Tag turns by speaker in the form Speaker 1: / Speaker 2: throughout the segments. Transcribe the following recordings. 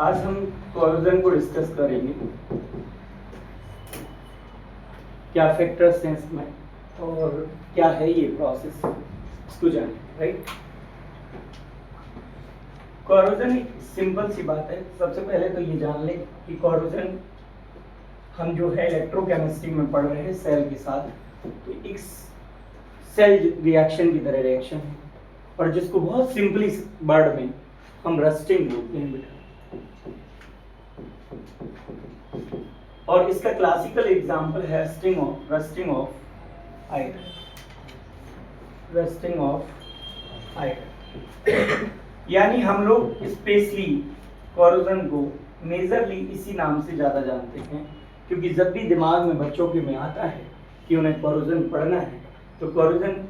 Speaker 1: आज हम कोरोजन को डिस्कस करेंगे, क्या फैक्टर्स हैं इसमें और क्या है ये प्रोसेस, इसको जाने। राइट, कोरोजन एक सिंपल सी बात है। सबसे पहले तो ये जान लें कि कोरोजन हम जो है इलेक्ट्रोकेमिस्ट्री में पढ़ रहे हैं सेल के साथ, तो एक सेल रिएक्शन की तरह रिएक्शन है, और जिसको बहुत सिंपली वर्ड में हम रस्टिंग बोलते हैं बेटा। और इसका क्लासिकल एग्जांपल है रस्टिंग ऑफ आयरन। यानी हम लोग स्पेशली कोरोजन को मेजरली इसी नाम से ज्यादा जानते हैं, क्योंकि जब भी दिमाग में बच्चों के में आता है कि उन्हें कोरोजन पढ़ना है, तो कोरोजन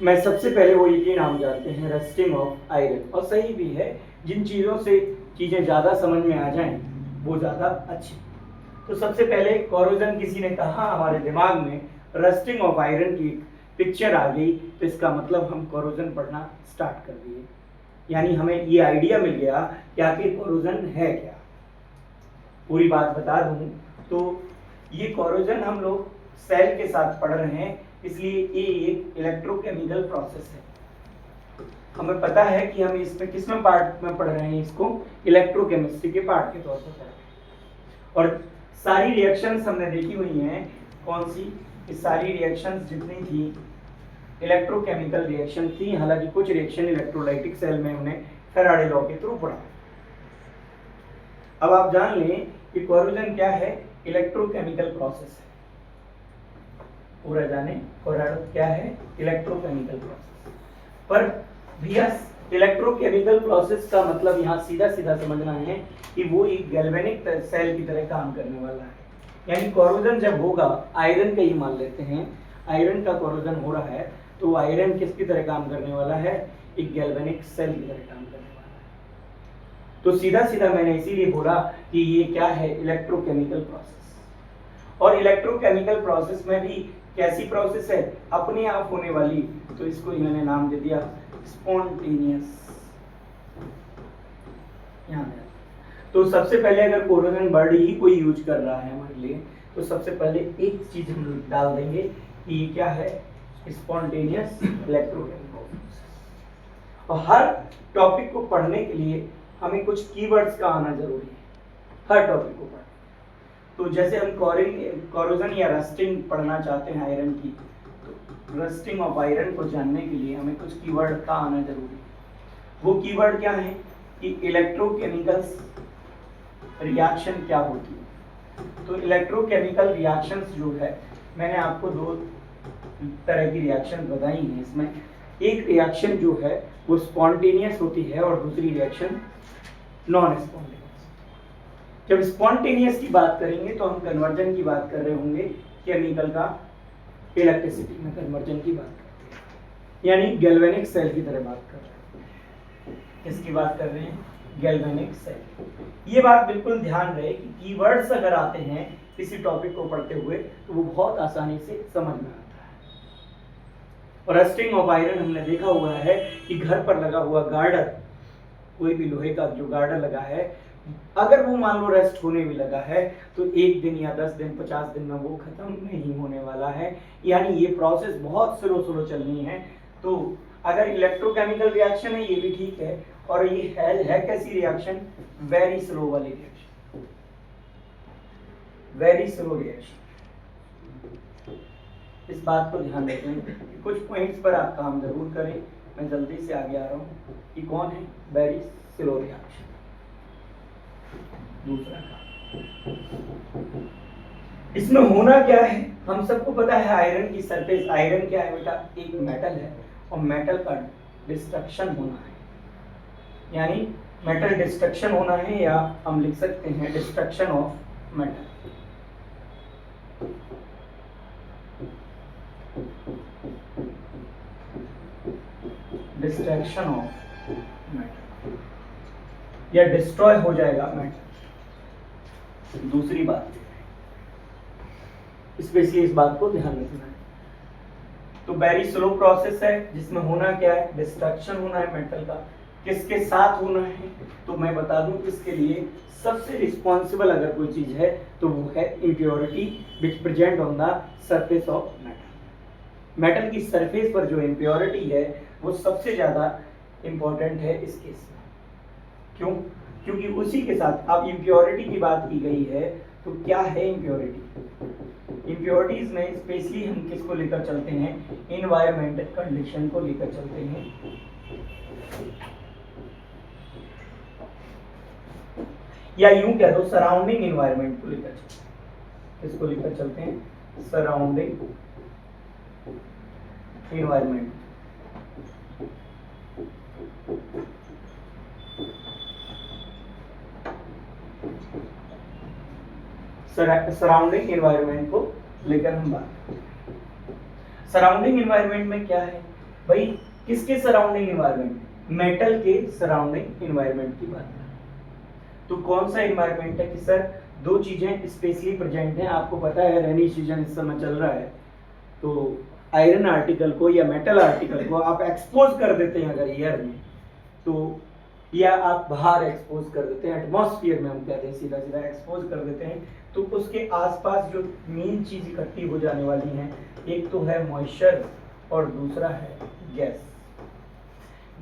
Speaker 1: में सबसे पहले वो यही नाम जानते हैं, रस्टिंग ऑफ आयरन। और सही भी है, जिन चीजों से चीजें ज्यादा समझ में आ जाएं वो ज्यादा अच्छी। तो सबसे पहले कोरोजन किसी ने कहा हमारे दिमाग में रस्टिंग ऑफ आयरन की पिक्चर आ गई, तो इसका मतलब हम कोरोजन पढ़ना स्टार्ट कर दिए। यानी हमें ये आइडिया मिल गया कि आखिर कोरोजन है क्या। पूरी बात बता दूं तो ये कोरोजन हम लोग सेल के साथ पढ़ रहे हैं, इसलिए ये एक इलेक्ट्रोकेमिकल प्रोसेस है। हमें पता है कि हम इसमें किसमें पार्ट में पढ़ रहे हैं, इसको इलेक्ट्रोकेमिस्ट्री के पार्ट के तौर पर पढ़ रहे हैं। और सारी रिएक्शंस हमने देखी हुई हैं। कौन सी? ये सारी रिएक्शंस जितनी थी इलेक्ट्रोकेमिकल रिएक्शन थी। हालांकि कुछ रिएक्शन इलेक्ट्रोलाइटिक सेल में उन्हें फैराडे लॉ के थ्रू पढ़ा। अब आप जान लें कि कोरोजन क्या है, इलेक्ट्रोकेमिकल प्रोसेस है। पूरा जाने कोरोजन क्या है, इलेक्ट्रोकेमिकल प्रोसेस। पर भैया इलेक्ट्रोकेमिकल प्रोसेस का मतलब यहाँ सीधा सीधा समझना है कि वो एक गैल्वेनिक सेल की तरह काम करने वाला है। यानी कोरोजन जब होगा, आयरन का ही मान लेते हैं, आयरन का कोरोजन हो रहा है, तो आयरन किसकी तरह काम करने वाला है, एक गैल्वेनिक सेल की तरह काम करने वाला है। तो सीधा सीधा मैंने इसीलिए बोला कि ये क्या है, इलेक्ट्रोकेमिकल प्रोसेस। और इलेक्ट्रोकेमिकल प्रोसेस में भी कैसी प्रोसेस है, अपने आप होने वाली, तो इसको इन्होंने नाम दे दिया स्पॉन्टेनियस। तो सबसे पहले अगर कोरोजन वर्ड ही कोई यूज कर रहा है हमारे लिए, तो सबसे पहले एक चीज हम डाल देंगे कि ये क्या है, स्पॉन्टेनियस इलेक्ट्रोकेमिकल प्रोसेस। और हर टॉपिक को पढ़ने के लिए हमें कुछ कीवर्ड्स का आना जरूरी है, हर टॉपिक को पढ़ने। तो जैसे हम कोरोजन या रस्टिंग पढ़ना चाहते हैं आयरन की, तो रस्टिंग ऑफ आयरन को जानने के लिए हमें कुछ कीवर्ड का आना जरूरी है। वो कीवर्ड क्या है कि इलेक्ट्रोकेमिकल रिएक्शन क्या होती है। तो इलेक्ट्रोकेमिकल रिएक्शंस जो है, मैंने आपको दो तरह की रिएक्शन बताई हैं। इसमें एक रिएक्शन जो है वो स्पॉन्टेनियस होती है और दूसरी रिएक्शन नॉन स्पॉन्टेनियस। जब स्पॉन्टेनियस की बात करेंगे तो हम कन्वर्जन की बात कर रहे होंगे, केमिकल का इलेक्ट्रिसिटी में कन्वर्जन की बात करते हैं, यानी गैल्वेनिक सेल की तरह बात कर रहे हैं। किसकी बात कर रहे हैं, गैल्वेनिक सेल। ये बात बिल्कुल ध्यान रहे कि कीवर्ड्स अगर आते हैं किसी टॉपिक को पढ़ते हुए तो वो बहुत आसानी से समझ में आता है। और रस्टिंग ऑफ आयरन हमने देखा हुआ है कि घर पर लगा हुआ गार्डर, कोई भी लोहे का जो गार्डर लगा है, अगर वो मान लो रेस्ट होने भी लगा है, तो 1 दिन या 10 दिन 50 दिन में वो खत्म नहीं होने वाला है। यानी ये प्रोसेस बहुत स्लो चलनी है। तो अगर इलेक्ट्रोकेमिकल रिएक्शन है ये भी ठीक है, और ये है कैसी रिएक्शन, वेरी स्लो वाली रिएक्शन, वेरी स्लो रिएक्शन। इस बात को ध्यान रखें, कुछ पॉइंट्स पर आप काम जरूर करें। मैं जल्दी से आगे आ रहा हूँ कि कौन है वेरी स्लो रिएक्शन। दूसरा काम, इसमें होना क्या है, हम सबको पता है आयरन की सरफेस, आयरन क्या है बेटा, एक मेटल है, और मेटल का डिस्ट्रक्शन होना है। यानी मेटल डिस्ट्रक्शन होना है, या हम लिख सकते हैं destruction of metal. Destruction of metal, या डिस्ट्रॉय हो जाएगा मेटल। दूसरी बात, स्पेशली इस बात को ध्यान रखना है। तो वेरी स्लो प्रोसेस है जिसमें होना क्या है, डिस्ट्रक्शन होना है मेटल का। किसके साथ होना है, तो मैं बता दूं इसके लिए सबसे रिस्पॉन्सिबल अगर कोई चीज है तो वो है impurity which present on the surface of metal. Metal की सरफेस पर जो इम्प्योरिटी है वो सबसे ज्यादा इंपॉर्टेंट है इस केस में। क्यों? क्योंकि उसी के साथ अब इम्प्योरिटी की बात की गई है, तो क्या है इम्प्योरिटी? इम्प्योरिटीज में स्पेशली हम किसको लेकर चलते हैं, इन्वायरमेंटल कंडीशन को लेकर चलते हैं। या यूं कह दो सराउंडिंग इन्वायरमेंट को लेकर चलते हैं। इसको लेकर चलते हैं सराउंडिंग इन्वायरमेंट। सराउंडिंग इन्वायरमेंट को लेकर हम बात करते हैं। सराउंडिंग इन्वायरमेंट में क्या है भाई, किसके सराउंडिंग इन्वायरमेंट, मेटल के सराउंडिंग इन्वायरमेंट की बात करें तो कौन सा इन्वायरमेंट है कि सर दो चीजें स्पेशली प्रेजेंट हैं। आपको पता है रेनी सीजन इस समय चल रहा है, तो आयरन आर्टिकल को या मेटल आर्टिकल को आप एक्सपोज कर देते हैं अगर एयर में, तो या आप बाहर एक्सपोज कर देते हैं, एटमॉस्फेयर में हम कहते हैं सीधा सीधा एक्सपोज कर देते हैं, तो उसके आसपास जो मेन चीज इकट्ठी हो जाने वाली हैं, एक तो है मॉइस्चर और दूसरा है गैस।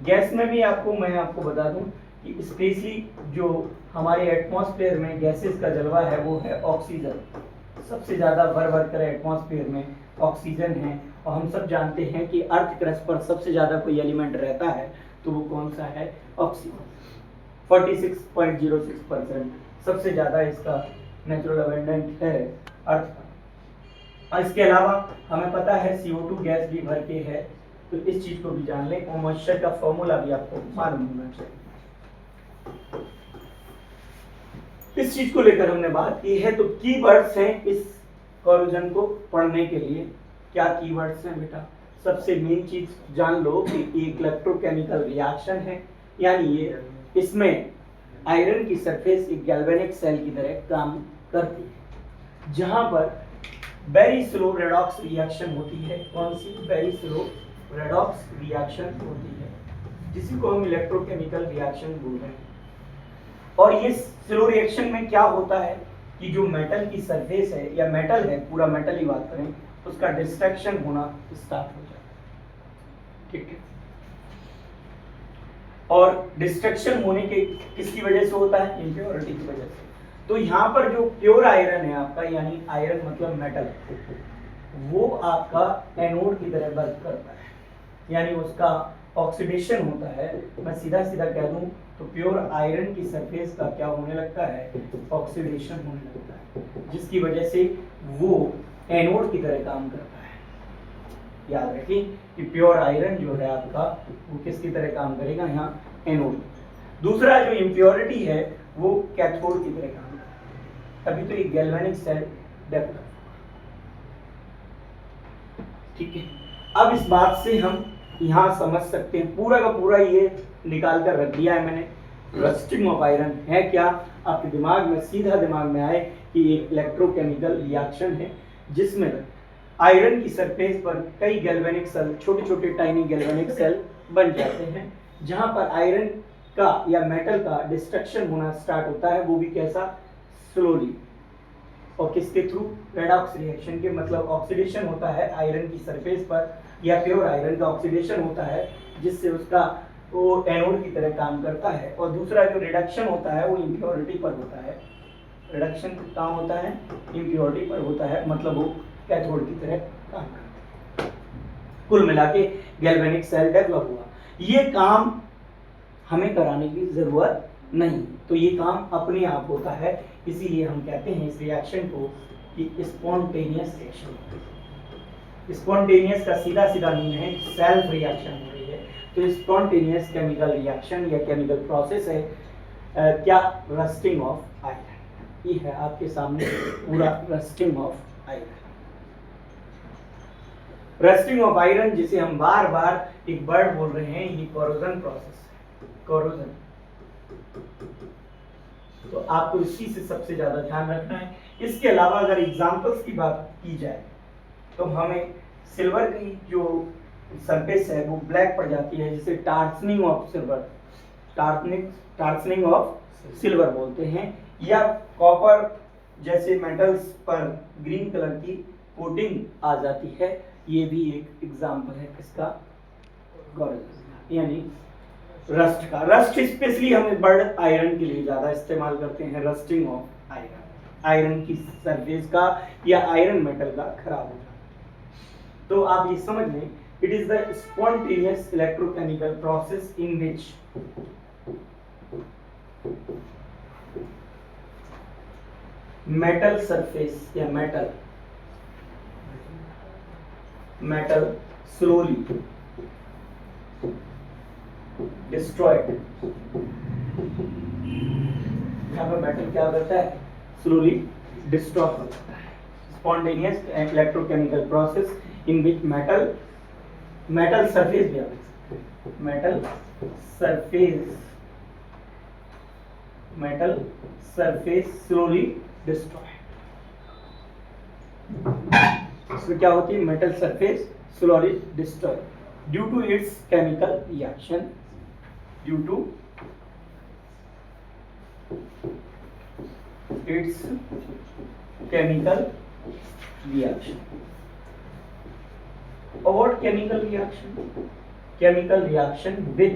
Speaker 1: गैस में भी मैं आपको बता दूं कि स्पेशली जो हमारे एटमॉस्फेयर में गैसेस का जलवा है वो है ऑक्सीजन। सबसे ज्यादा भर कर एटमॉस्फेयर में ऑक्सीजन है, और हम सब जानते हैं कि अर्थ क्रस्ट पर सबसे ज्यादा कोई एलिमेंट रहता है तो वो कौन सा है, ऑक्सीजन। 46.06% सबसे ज्यादा इसका नेचुरल अबंडेंट है अर्थ का। और इसके अलावा हमें पता है CO2 गैस भी भर के है, तो इस चीज को भी जान लें, और मॉइस्चर का फॉर्मूला भी आपको मालूम होना चाहिए। इस चीज को लेकर हमने बात की है, तो कीवर्ड्स हैं इस कोरोजन को पढ़ने के लिए। क्या कीवर्ड्स हैं बेटा? सबसे मेन चीज जान लो कि एक इलेक्ट्रोकेमिकल रिएक्शन है, यानी ये इसमें आयरन की सरफेस एक गैल्वेनिक सेल की तरह काम करती है, जहां पर वेरी स्लो रेडॉक्स रिएक्शन होती है। कौन सी? वेरी स्लो रेडॉक्स रिएक्शन होती है, जिसी को हम इलेक्ट्रोकेमिकल रिएक्शन बोल रहे हैं। और ये स्लो रिएक्शन में क्या होता है कि जो मेटल की सरफेस है या मेटल है, पूरा मेटल ही बात करें, उसका डिस्ट्रक्शन होना स्टार्ट हो जाता है। ठीक है, और डिस्ट्रक्शन होने के किसकी वजह से होता है? इम्प्योरिटी की वजह से। तो यहाँ पर जो प्योर आयरन है आपका, यानी आयरन मतलब मेटल, वो आपका एनोड की तरह वर्क करता है, यानी उसका ऑक्सीडेशन होता है। मैं सीधा सीधा कह दूं तो प्योर आयरन की सरफेस का क्या होने लगता है? ऑक्सीडेशन होने लगता है, जिसकी वजह से वो एनोड की तरह काम करता है। याद रखिए कि प्योर आयरन जो है आपका, वो किसकी तरह काम करेगा? यहाँ एनोड। दूसरा जो इम्प्योरिटी है वो कैथोड की तरह काम करेगा, तभी तो एक गैल्वेनिक सेल डेवलप। ठीक है, अब इस बात से हम यहाँ समझ सकते हैं, पूरा का पूरा ये निकाल कर रख दिया है मैंने। रस्टिंग ऑफ आयरन है क्या? आपके दिमाग में सीधा दिमाग में आए कि एक इलेक्ट्रोकेमिकल रिएक्शन है जिसमें आयरन की सरफेस पर कई गैल्वेनिक सेल, छोटे छोटे टाइनी गैल्वेनिक सेल बन जाते हैं, जहां पर आयरन का या मेटल का डिस्ट्रक्शन होना स्टार्ट होता है। वो भी कैसा? स्लोली। और किसके थ्रू? रेडॉक्स रिएक्शन के, मतलब ऑक्सीडेशन होता है आयरन की सरफेस पर, या प्योर आयरन का ऑक्सीडेशन होता है, जिससे उसका वो एनोड की तरह काम करता है। और दूसरा जो रिडक्शन होता है वो इम्प्योरिटी पर होता है। रिडक्शन काम होता है इम्प्योरिटी पर होता है, मतलब वो कैथोड की तरह काम करता है। कुल मिला के गैल्वेनिक सेल डेवलप हुआ। ये काम हमें कराने की जरूरत नहीं, तो ये काम अपने आप होता है। इसीलिए हम कहते हैं इस रिएक्शन को कि स्पॉन्टेनियस रिएक्शन। स्पॉन्टेनियस का सीधा सीधा मीन है सेल्फ रिएक्शन हो रही है, तो स्पॉन्टेनियस केमिकल रिएक्शन या केमिकल प्रोसेस है क्या? Rusting of iron. ये है आपके सामने पूरा rusting of iron. Rusting of iron, जिसे हम बार बार एक वर्ड बोल रहे हैं, ये कोरोजन प्रोसेस है। कोरोजन, तो आपको इस चीज से सबसे ज्यादा ध्यान रखना है। इसके अलावा अगर एग्जांपल्स की बात की जाए तो हमें सिल्वर की जो सरफेस है वो ब्लैक पड़ जाती है, जिसे टार्सनिंग ऑफ सिल्वर, टार्सनिंग ऑफ सिल्वर बोलते हैं। या कॉपर जैसे मेटल्स पर ग्रीन कलर की कोटिंग आ जाती है, ये भी एक एग्जांपल है किसका, कोरोजन यानी रस्ट का। रस्ट स्पेशली हम बर्ड आयरन के लिए ज्यादा इस्तेमाल करते हैं, रस्टिंग ऑफ आयरन, आयरन की सरफेस का या आयरन मेटल का खराब हो जाना। तो आप ये समझ लें, it is the spontaneous electrochemical process in which metal surface या मेटल स्लोली डिस्ट्रॉयड। यहाँ पे मेटल क्या करता है, स्लोली डिस्ट्रॉय करता है। Spontaneous electrochemical process in which metal surface भी आ सकते हैं, मेटल सरफेस स्लोली डिस्ट्रॉय। इसमें क्या होती है, metal surface slowly destroy due to its chemical reaction, due to its chemical reaction. और what chemical reaction, chemical reaction with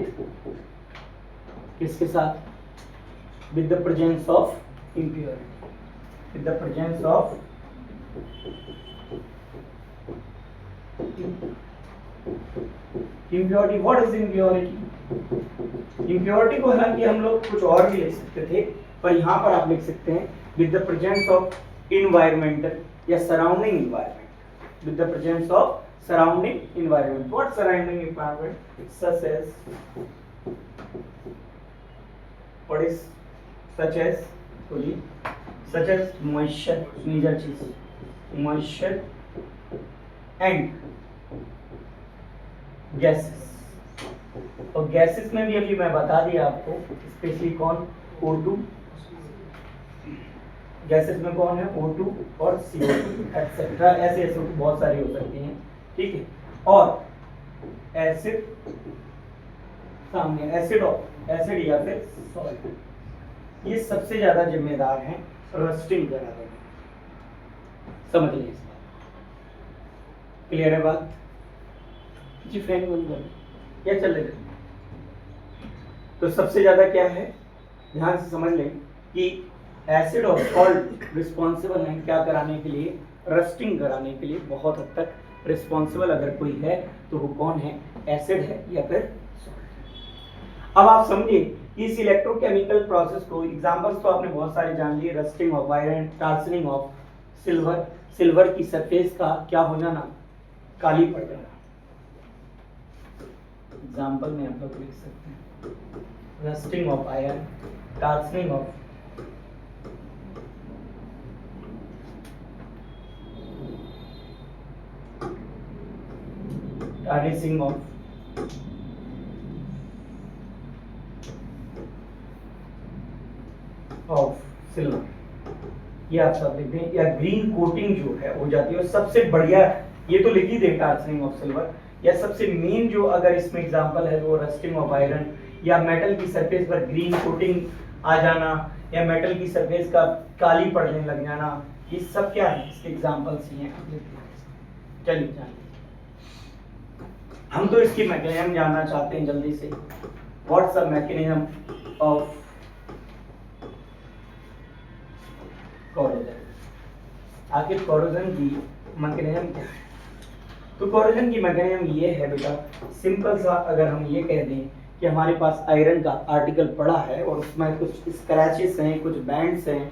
Speaker 1: किसके साथ, with the presence of impurity, with the presence of impurity। what is impurity, impurity को हालांकि हम लोग कुछ और भी लिख सकते थे, पर यहाँ पर आप लिख सकते हैं with the presence of environmental या surrounding environment, with the presence of surrounding environment। what surrounding environment, such as what is such as moisture, major चीज moisture and gases। और gases में भी अभी मैं बता दिया आपको, स्पेशली कौन, O2, गैसेस में कौन है, O2 और CO2 एक्सेट्रा, ऐसे बहुत सारी हो सकती हैं, ठीक है। और एसिड सामने, एसिड या फिर सॉल्ट, ये सबसे ज्यादा जिम्मेदार हैं रस्टिंग कराने में। समझ लीजिए इस बात, क्लियर है बात जी। फैन बंद कर या चलेगा। तो सबसे ज्यादा क्या है, ध्यान से समझ लें कि एसिड और सॉल्ट रिस्पॉन्सिबल हैं क्या कराने के लिए, रस्टिंग कराने के लिए बहुत हद तक रिस्पॉन्सिबल अगर कोई है तो वो कौन है, एसिड है या फिर सॉल्ट। अब आप समझिए इस इलेक्ट्रोकेमिकल प्रोसेस को, एग्जांपल्स तो आपने बहुत सारे जान लिए, rusting of iron, tarnishing of silver, silver की सरफेस का क्या हो जाना, काली पड़ जाना। एग्जांपल में आप लोग लिख सकते हैं rusting of iron, tarnishing of tarnishing of silver, ये आप सब लिख दें। या ग्रीन कोटिंग जो है हो जाती है, और सबसे बढ़िया ये तो लिख ही दे टार्सनिंग ऑफ सिल्वर, या सबसे मेन जो अगर इसमें एग्जांपल है वो रस्टिंग ऑफ आयरन, या मेटल की सरफेस पर ग्रीन कोटिंग आ जाना, या मेटल की सरफेस का काली पड़ने लग जाना, ये सब क्या है, इसके एग्जांपल्स ही हैं। चलिए जानिए, हम तो इसकी मैकेनिज्म जानना चाहते हैं जल्दी से। What's the mechanism of corrosion, आखिर कोरोजन की मैकेनिज्म क्या है। तो कोरोजन की मैकेनिज्म ये है बेटा, सिंपल सा अगर हम ये कह दें कि हमारे पास आयरन का आर्टिकल पड़ा है और उसमें कुछ स्क्रैचेस हैं, कुछ बैंड्स हैं,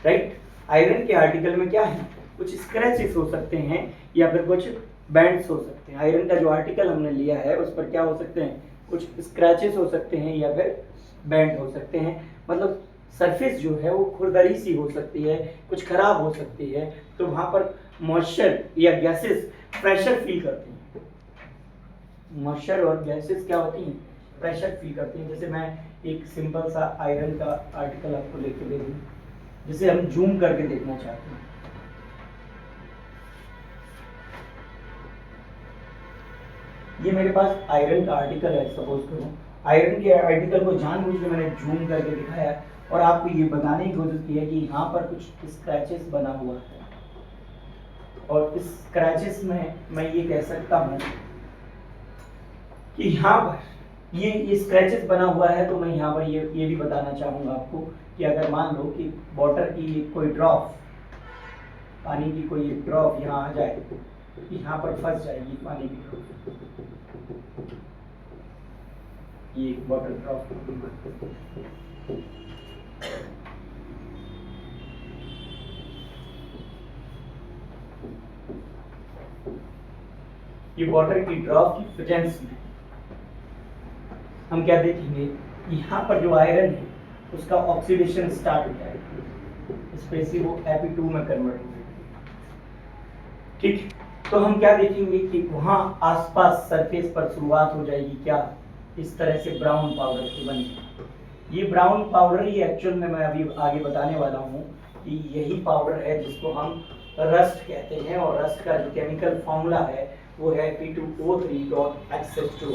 Speaker 1: राइट। आयरन के आर्टिकल में क्या है, कुछ स्क्रैचेस हो सकते हैं या फिर कुछ बैंड्स हो सकते हैं। आयरन का जो आर्टिकल हमने लिया है उस पर क्या हो सकते हैं, कुछ स्क्रैचेस हो सकते हैं या फिर बैंड हो सकते हैं। मतलब सरफेस जो है वो खुरदरी सी हो सकती है, कुछ खराब हो सकती है, तो वहां पर मॉइस्चर या गैसेस प्रेशर फील करती हैं। मॉइस्चर और गैसेस क्या होती हैं, प्रेशर फील करती हैं। जैसे मैं एक सिंपल सा आयरन का आर्टिकल आपको लेके दे दूं, जिसे हम जूम करके देखना चाहते हैं। ये मेरे पास आयरन का आर्टिकल है, सपोज करो आयरन के आर्टिकल को जानबूझ के मैंने जूम करके दिखाया और आपको ये बताने की कोशिश की है कि यहाँ पर कुछ स्क्रैचेस बना हुआ है, और इस स्क्रैचेस में मैं ये कह सकता हूँ कि यहाँ पर ये स्क्रैचेस बना हुआ है, तो मैं यहाँ पर ये भी बताना चाहूँगा आपको कि अगर मान लो कि वाटर की कोई ड्रॉप, पानी की कोई ड्रॉप यहाँ आ जाए, यहाँ पर फंस जाएगी पानी की ड्रॉप, ये वाटर ड्रॉप, ये वाटर की ड्रॉप की प्रेजेंस में हम क्या देखेंगे, यहाँ पर जो आयरन है उसका ऑक्सीडेशन स्टार्ट हो जाएगा, स्पेशली वो Fe2 में कन्वर्ट हो जाएगा। ठीक, तो हम क्या देखेंगे कि वहाँ आसपास सरफेस पर शुरुआत हो जाएगी क्या, इस तरह से ब्राउन पाउडर की बनी। ये ब्राउन पाउडर ही एक्चुअल में मैं अभी आगे बताने वाला हूँ कि यही पाउडर है जिसको हम रस्ट कहते हैं, और रस्ट का जो केमिकल फॉर्मूला है वो है P2O3.X2O।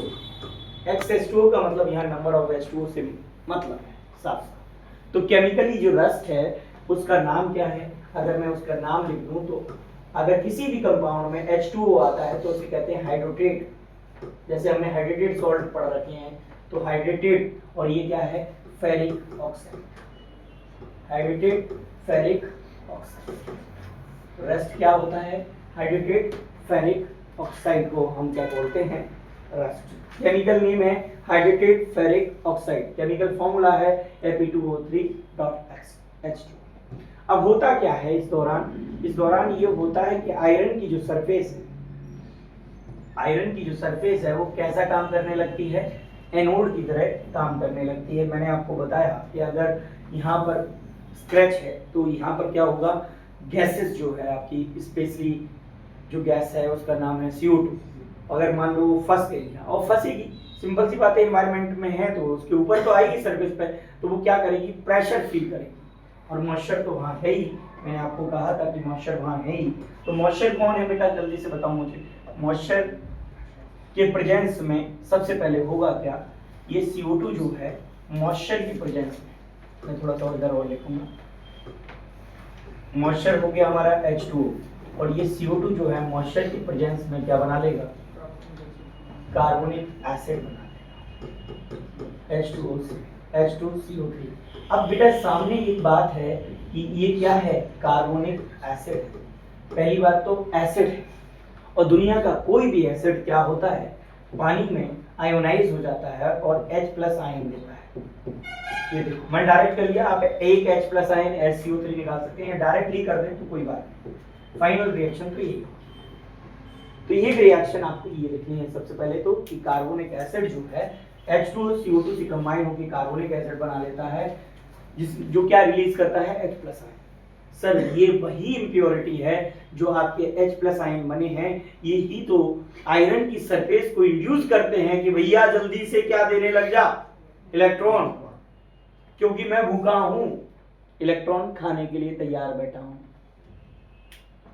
Speaker 1: X2O का मतलब यहाँ नंबर ऑफ H2O से मतलब है साफ। तो केमिकली जो रस्ट है उसका नाम क्या है, अगर मैं उसका नाम लिख दूं तो अगर किसी भी कंपाउंड में H2O आता है तो उसे कहते हैं हाइड्रोटेट। जैसे हमने हाइड्रेटेड सॉल्ट पढ़ रखे हैं, तो हाइड्रेटेड, और ये क्या है, ferric oxide, hydrated ferric oxide. Rust क्या होता है, हाइड्रेटेड फेरिक ऑक्साइड को हम क्या बोलते हैं, रस्ट। केमिकल नेम है hydrated ferric oxide, chemical formula है Fe2O3.H2। अब होता क्या है इस दौरान ये होता है कि आयरन की जो सरफेस है, आयरन की जो सरफेस है वो कैसा काम करने लगती है, एनोड की तरह काम करने लगती है। मैंने आपको बताया कि अगर यहाँ पर स्क्रैच है तो यहाँ पर क्या होगा, गैसेस जो है आपकी, स्पेशली जो गैस है उसका नाम है CO2, अगर मान लो फंस गई है और फंसेगी, सिंपल सी बात है, एनवायरनमेंट में है तो उसके ऊपर तो आएगी सरफेस पे, तो वो क्या करेगी, प्रेशर फील करेगी, और मॉइस्चर तो वहाँ है ही, मैंने आपको कहा था कि मॉइस्चर वहाँ है ही। तो मॉइस्चर कौन है बेटा, जल्दी से बताओ मुझे। मॉइस्चर के प्रेजेंस में सबसे पहले होगा क्या, ये CO2 जो है मॉइस्चर की प्रेजेंस में, मैं थोड़ा सा इधर और लिखूंगा, मॉइस्चर हो गया हमारा H2O, और ये CO2 जो है मॉइस्चर की प्रेजेंस में क्या बना लेगा, कार्बोनिक एसिड बना लेगा, H2O से H2CO3। अब बेटा सामने एक बात है कि ये क्या है, कार्बोनिक एसिड है। पहली बात तो एसिड है, और दुनिया का कोई भी एसिड क्या होता है, पानी में आयोनाइज हो जाता है और H+ आयन देता है। ये देखो मैं डायरेक्ट कर लिया, आप एक H+ आयन HCO3 निकाल सकते हैं, डायरेक्टली कर दें तो कोई बात नहीं, फाइनल रिएक्शन तो यही। तो ये रिएक्शन आपको ये लिखनी है सबसे पहले तो, कि कार्बोनिक एसिड जो है H2CO2 से कंबाइन होकर कार्बोनिक एसिड बना लेता है, जो क्या रिलीज करता है, H+ आयन। सर ये वही इंप्योरिटी है जो आपके H+ आयन बने हैं, यही तो आयरन की सरफेस को इंड्यूस करते हैं कि भैया जल्दी से क्या देने लग जा, इलेक्ट्रॉन, क्योंकि मैं भूखा हूं, इलेक्ट्रॉन खाने के लिए तैयार बैठा हूं,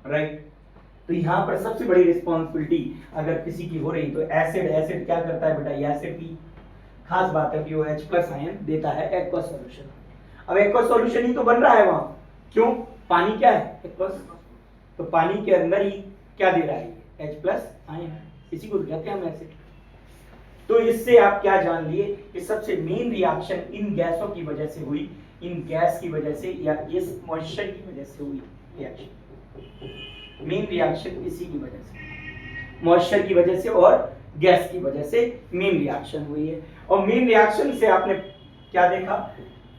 Speaker 1: राइट। तो यहाँ पर सबसे बड़ी रिस्पॉन्सिबिलिटी अगर किसी की हो रही तो एसिड क्या करता है बेटा, ये एसिड की खास बात है कि वो H+ आयन देता है एक्वस सॉल्यूशन। अब एक्वस सॉल्यूशन ही तो बन रहा है वहां, क्यों, पानी क्या है, एक्वस, तो पानी के अंदर ही क्या दे रहा है, H+ आयन, इसी को कहते हैं हम एसिड। तो इससे आप क्या जान लिए कि सबसे मेन रिएक्शन इन गैसों की वजह से हुई, इन गैस की वजह से या इस मॉइस्चर की वजह से हुई रिएक्शन, मेन रिएक्शन इसी की वजह से, मॉइस्चर की वजह से और गैस की वजह से मेन रिएक्शन हुई है। और मेन रिएक्शन से आपने क्या देखा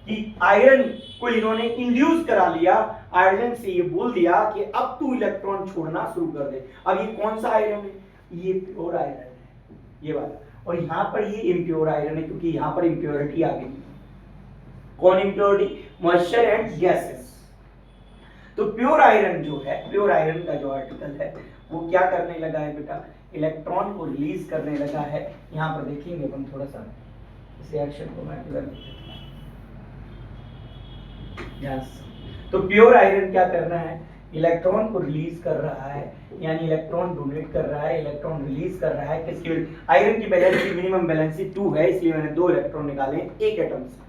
Speaker 1: कि आयरन को इन्होंने इंड्यूस करा लिया, आयरन से ये बोल दिया कि अब तू इलेक्ट्रॉन छोड़ना शुरू कर दे। अब ये कौन सा आयरन है, ये प्योर आयरन है, ये वाला, और यहाँ पर ये इम्प्योर आयरन है, क्योंकि यहाँ पर इम्प्योरिटी आ गई। कौन इम्प्योरिटी, मॉइस्चर एंड गैसेस। तो प्योर आयरन जो है, प्योर आयरन का जो आर्टिकल है वो क्या करने लगा है बेटा, इलेक्ट्रॉन को रिलीज करने लगा है। यहाँ पर देखेंगे अपन थोड़ा सा इस रिएक्शन को मैं ध्यान से। तो प्योर आयरन क्या करना है, इलेक्ट्रॉन को रिलीज कर रहा है, यानी इलेक्ट्रॉन डोनेट कर रहा है, इलेक्ट्रॉन रिलीज कर रहा है। किसकी? आयरन की वैलेंसी मिनिमम वैलेंसी 2 है, इसलिए मैंने 2 इलेक्ट्रॉन निकाले एक एटम से।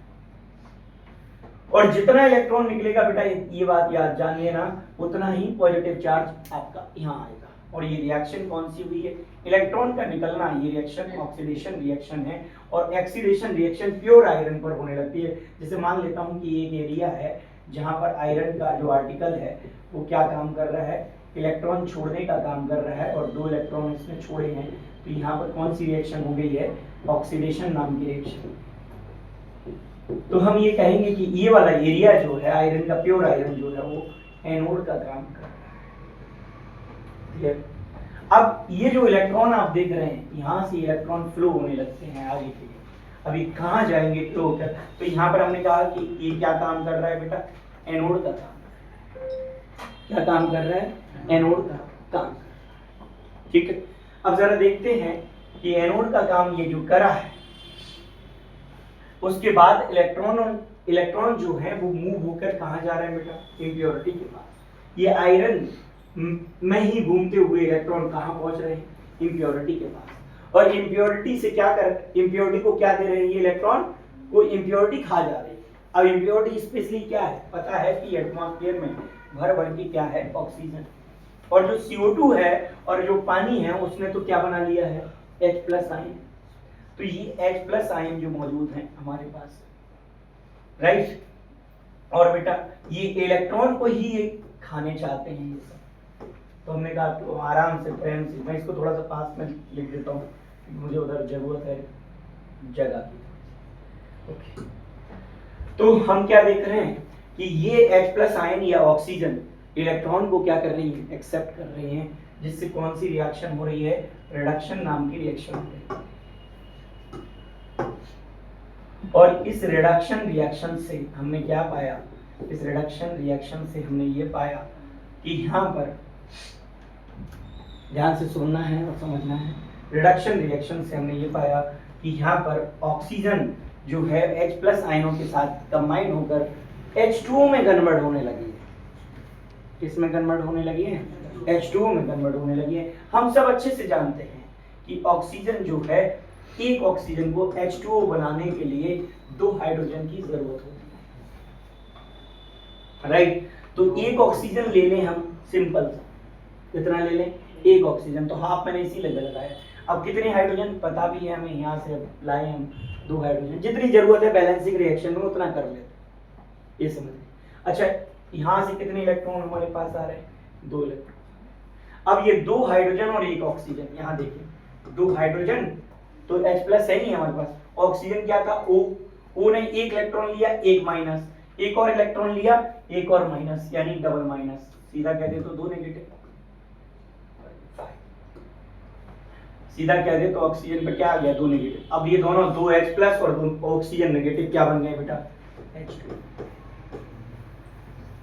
Speaker 1: और जितना इलेक्ट्रॉन निकलेगा बेटा, ये बात याद जान लेना, उतना ही पॉजिटिव चार्ज आपका यहाँ आएगा। और ये रिएक्शन कौन सी हुई है? इलेक्ट्रॉन का निकलना, ये रिएक्शन ऑक्सीडेशन रिएक्शन है। और ऑक्सीडेशन रिएक्शन प्योर आयरन पर होने लगती है। जैसे मान लेता हूँ कि एक एरिया है जहाँ पर आयरन का जो आर्टिकल है वो क्या काम कर रहा है? इलेक्ट्रॉन छोड़ने का काम कर रहा है, और 2 इलेक्ट्रॉन इसने छोड़े हैं। तो यहाँ पर कौन सी रिएक्शन हो गई है? ऑक्सीडेशन नाम की रिएक्शन। तो हम ये कहेंगे कि ये वाला एरिया जो है आयरन का, प्योर आयरन जो है, वो एनोड का काम कर रहा है। अब ये जो इलेक्ट्रॉन आप देख रहे हैं, यहाँ से इलेक्ट्रॉन फ्लो होने लगते हैं आगे के लिए। अभी कहाँ जाएंगे फ्लो होकर? तो यहाँ पर हमने कहा कि ये क्या काम कर रहा है बेटा? एनोड का काम। क्या काम कर रहा है? एनोड का काम। ठीक है, अब जरा देखते हैं कि एनोड का काम ये जो करा है, उसके बाद इलेक्ट्रॉन जो है वो मूव होकर कहाँ जा रहा है बेटा? इम्प्योरिटी के पास। ये आयरन में ही घूमते हुए इलेक्ट्रॉन कहाँ पहुंच रहे हैं? इम्प्योरिटी के पास। और इम्प्योरिटी से क्या कर, इम्प्योरिटी को क्या दे रहे हैं? ये इलेक्ट्रॉन को इम्प्योरिटी खा जा रही है। अब इम्प्योरिटी स्पेशली क्या है? पता है कि एटमॉस्फेयर में भर भर के क्या है? ऑक्सीजन। और जो CO2 है और जो पानी है उसने तो क्या बना लिया है? H+ ion. तो ये H+ आयन जो मौजूद है हमारे पास, राइट। और बेटा ये इलेक्ट्रॉन को ही ये खाने चाहते हैं ये सब। तो हमने कहा तो आराम से, प्रेम से, मैं इसको थोड़ा सा पास में लिख देता हूँ, मुझे उधर जरूरत है जगह की। ओके, तो हम क्या देख रहे हैं कि ये H+ आयन या ऑक्सीजन इलेक्ट्रॉन को क्या कर रही है? एक्सेप्ट कर रही है, जिससे कौन सी रिएक्शन हो रही है? रिडक्शन नाम की रिएक्शन हो रही है। और इस रिडक्शन रिएक्शन से हमने क्या पाया? इस रिडक्शन रिएक्शन से हमने ये पाया कि यहाँ पर ध्यान से सुनना है और समझना है। रिडक्शन रिएक्शन से हमने ये पाया कि यहाँ पर ऑक्सीजन जो है H+ आयनों के साथ कंबाइन होकर H2O में कन्वर्ट होने लगी है। किसमें कन्वर्ट होने लगी है? H2O में कन्वर्ट होने लगी है। हम सब अच्छे से जानते हैं कि ऑक्सीजन जो है, एक ऑक्सीजन को H2O बनाने के लिए 2 हाइड्रोजन की जरूरत होती है, राइट। तो एक ऑक्सीजन ले लें हम, सिंपल। कितना ले लें? एक ऑक्सीजन। तो हाफ मैंने इसीलिए लगाया। अब कितने हाइड्रोजन पता भी है हमें, यहाँ से लाए हम 2 हाइड्रोजन। जितनी जरूरत है बैलेंसिंग रिएक्शन में उतना कर लेते, ये समझ। अच्छा, यहाँ से कितने इलेक्ट्रॉन हमारे पास आ रहे हैं? 2 इलेक्ट्रॉन। अब ये 2 हाइड्रोजन और एक ऑक्सीजन, यहाँ देखिए 2 हाइड्रोजन तो H+ है नहीं हमारे पास। ऑक्सीजन क्या था? O ने एक इलेक्ट्रॉन लिया, एक माइनस, एक और इलेक्ट्रॉन लिया, एक और माइनस, यानी डबल माइनस। सीधा कह दे तो 2 नेगेटिव। सीधा कह दे तो ऑक्सीजन पे क्या आ गया? 2 नेगेटिव। अब ये दोनों 2 H+ और 2 ऑक्सीजन नेगेटिव क्या बन गए बेटा? H2।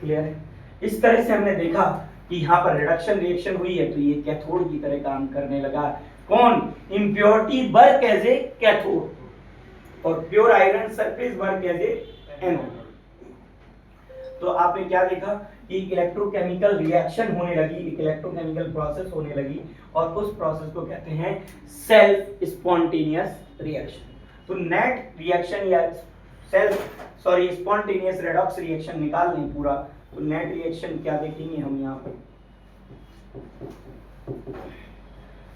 Speaker 1: क्लियर है? इस तरह से हमने देखा कि यहाँ पर रिडक्शन रिएक्शन हुई है, तो ये कैथोड की तरह काम करने लगा। कौन? Impurity work as a cathode और pure iron surface work as a anode. तो आपने क्या देखा कि इलेक्ट्रोकेमिकल रिएक्शन होने लगी, एक इलेक्ट्रोकेमिकल प्रोसेस होने लगी, और उस प्रोसेस को कहते हैं सेल्फ स्पॉन्टेनियस रिएक्शन। तो नेट रिएक्शन या स्पॉन्टेनियस रेडॉक्स रिएक्शन निकाल लें पूरा, तो नेट रिएक्शन क्या देखेंगे हम यहाँ पर?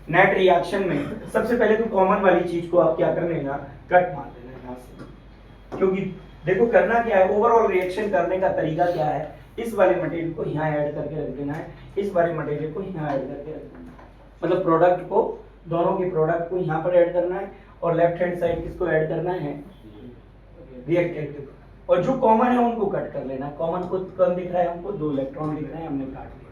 Speaker 1: नेट रिएक्शन में सबसे पहले तो कॉमन वाली चीज को आप क्या कर लेना? कट मार देना यहाँ से। क्योंकि देखो करना क्या है, ओवरऑल रिएक्शन करने का तरीका क्या है? इस वाले मटेरियल को यहाँ ऐड करके रख देना है, इस वाले मटेरियल को यहाँ ऐड करके रख देना है। मतलब प्रोडक्ट को, दोनों के प्रोडक्ट को यहाँ पर ऐड करना है, और लेफ्ट हैंड साइड किसको ऐड करना है? रिएक्टेंट को। और जो कॉमन है उनको कट कर लेना। कॉमन को कौन दिख रहा है हमको? 2 इलेक्ट्रॉन दिख रहे हैं, हमने काट दिया।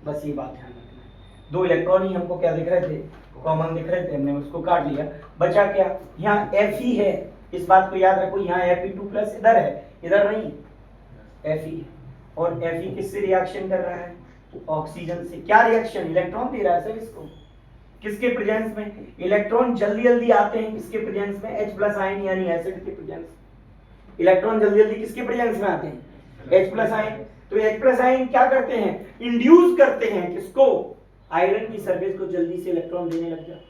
Speaker 1: बस ये बात ध्यान रखना है। 2 इलेक्ट्रॉन ही हमको क्या दिख रहे थे? कॉमन दिख रहे थे, हमने उसको काट लिया। बचा क्या? यहाँ F ही है, इस बात को याद रखो। यहाँ Fe2+ इधर है, इधर नहीं, Fe है। और Fe किससे रिएक्शन कर रहा है? ऑक्सीजन से। क्या रिएक्शन? इलेक्ट्रॉन दे रहा है सर इसको। किसके प्रेजेंस में? इलेक्ट्रॉन जल्दी जल्दी आते हैं किसके प्रेजेंस में? H+ आयन यानी एसिड के प्रेजेंस। इलेक्ट्रॉन जल्दी जल्दी किसके प्रेजेंस में आते हैं? H+ ion. तो H प्लस आयन क्या करते हैं, इंड्यूस करते हैं किसको, आयरन की सरफेस को जल्दी से इलेक्ट्रॉन देने लग जाए।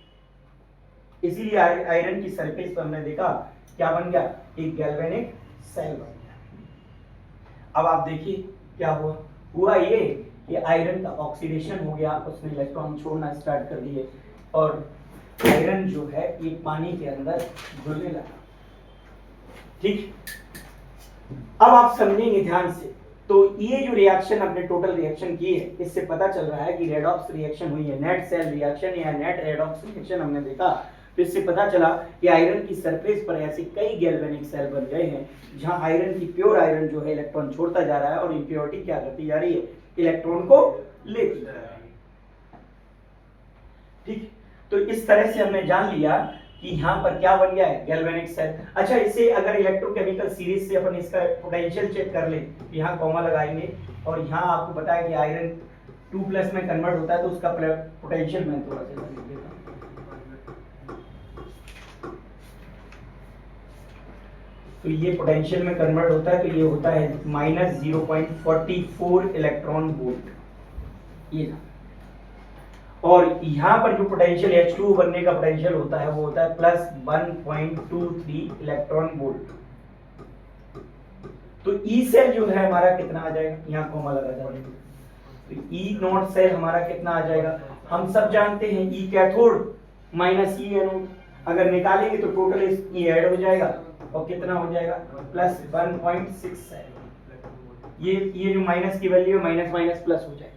Speaker 1: इसीलिए आयरन की सरफेस पर हमने देखा क्या बन गया, एक गैल्वेनिक सेल बन गया। अब आप देखिए क्या हुआ, हुआ ये कि आयरन का ऑक्सीडेशन हो गया, उसने इलेक्ट्रॉन छोड़ना स्टार्ट कर दिए और आयरन जो है ये पानी के अंदर घुलने लगा। ठीक, अब आप समझेंगे ध्यान से। तो ये जो रिएक्शन अपने टोटल रिएक्शन की है, इससे पता चल रहा है कि रेडॉक्स रिएक्शन हुई है, नेट सेल रिएक्शन या नेट रेडॉक्स रिएक्शन हमने देखा। तो इससे पता चला कि आयरन की सरफेस पर ऐसे कई गैल्वेनिक सेल बन गए हैं जहां आयरन की प्योर आयरन जो है इलेक्ट्रॉन छोड़ता जा रहा है और इम्प्योरिटी क्या करती जा रही है, इलेक्ट्रॉन को लेती जा रही है। ठीक, तो इस तरह से हमने जान लिया कि यहाँ पर क्या बन गया है, गैल्वेनिक सेल। अच्छा, इसे अगर इलेक्ट्रोकेमिकल सीरीज से अपन इसका पोटेंशियल चेक कर ले, यहाँ कॉमा लगाएंगे और यहाँ आपको पता है कि आयरन 2+ में कन्वर्ट होता है, तो उसका पोटेंशियल मैं थोड़ा सा लिख देता हूँ। तो ये पोटेंशियल में कन्वर्ट होता है, तो ये होता है -0.44 इलेक्ट्रॉन वोल्ट ये। और यहाँ पर जो पोटेंशियल H2O बनने का पोटेंशियल होता है वो होता है +1.23 इलेक्ट्रॉन वोल्ट। तो E सेल जो है हमारा कितना आ जाएगा, यहाँ कॉमा लगा जाएगा, तो E0 सेल हमारा कितना आ जाएगा, हम सब जानते हैं E कैथोड -E एनोड, अगर निकालेंगे तो टोटल E ऐड हो जाएगा और कितना हो जाएगा +1.67। ये जो माइनस की वैल्यू है माइनस माइनस प्लस हो जाएगा।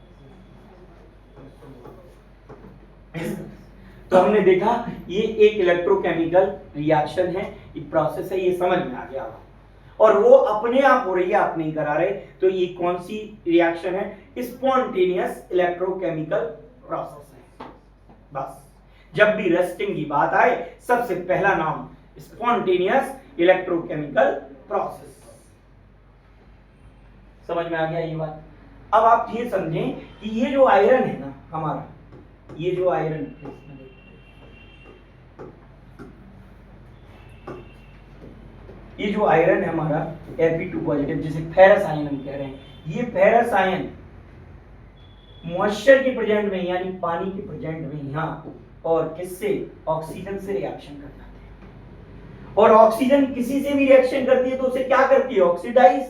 Speaker 1: तो हमने देखा ये एक इलेक्ट्रोकेमिकल रिएक्शन है, ये प्रोसेस है, ये समझ में आ गया और वो अपने आप हो रही है, आप नहीं करा रहे। तो ये कौन सी रिएक्शन है, स्पॉन्टेनियस इलेक्ट्रोकेमिकल प्रोसेस है। बस जब भी रस्टिंग की बात आए सबसे पहला नाम स्पॉन्टेनियस इलेक्ट्रोकेमिकल प्रोसेस। समझ में आ गया ये बात। अब आप ये समझें कि ये जो आयरन है ना हमारा, ये जो आयरन, ये जो आयरन है हमारा Fe2 पॉजिटिव, जिसे फेरस आयन हम कह रहे हैं, ये फेरस आयन मॉइस्चर के प्रेजेंट में यानी पानी के प्रेजेंट में यहाँ और किससे, ऑक्सीजन से रिएक्शन कर जाते हैं। और ऑक्सीजन किसी से भी रिएक्शन करती है तो उसे क्या करती है, ऑक्सीडाइज,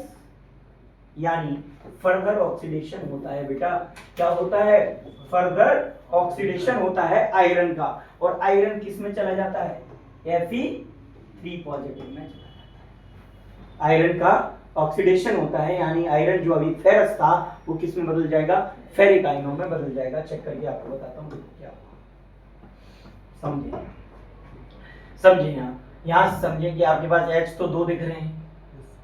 Speaker 1: यानी फर्दर ऑक्सीडेशन होता है बेटा। क्या होता है, फर्दर ऑक्सीडेशन होता है आयरन का, और आयरन किस में चला जाता है, Fe3 पॉजिटिव में चला जाता है। आयरन का ऑक्सीडेशन होता है, यानी आयरन जो अभी फेरस था वो किस में बदल जाएगा, फेरिक आयनों में बदल जाएगा। चेक करके आपको बताता हूँ क्या, समझे समझे। यहाँ समझे कि आपके पास H तो 2 दिख रहे हैं,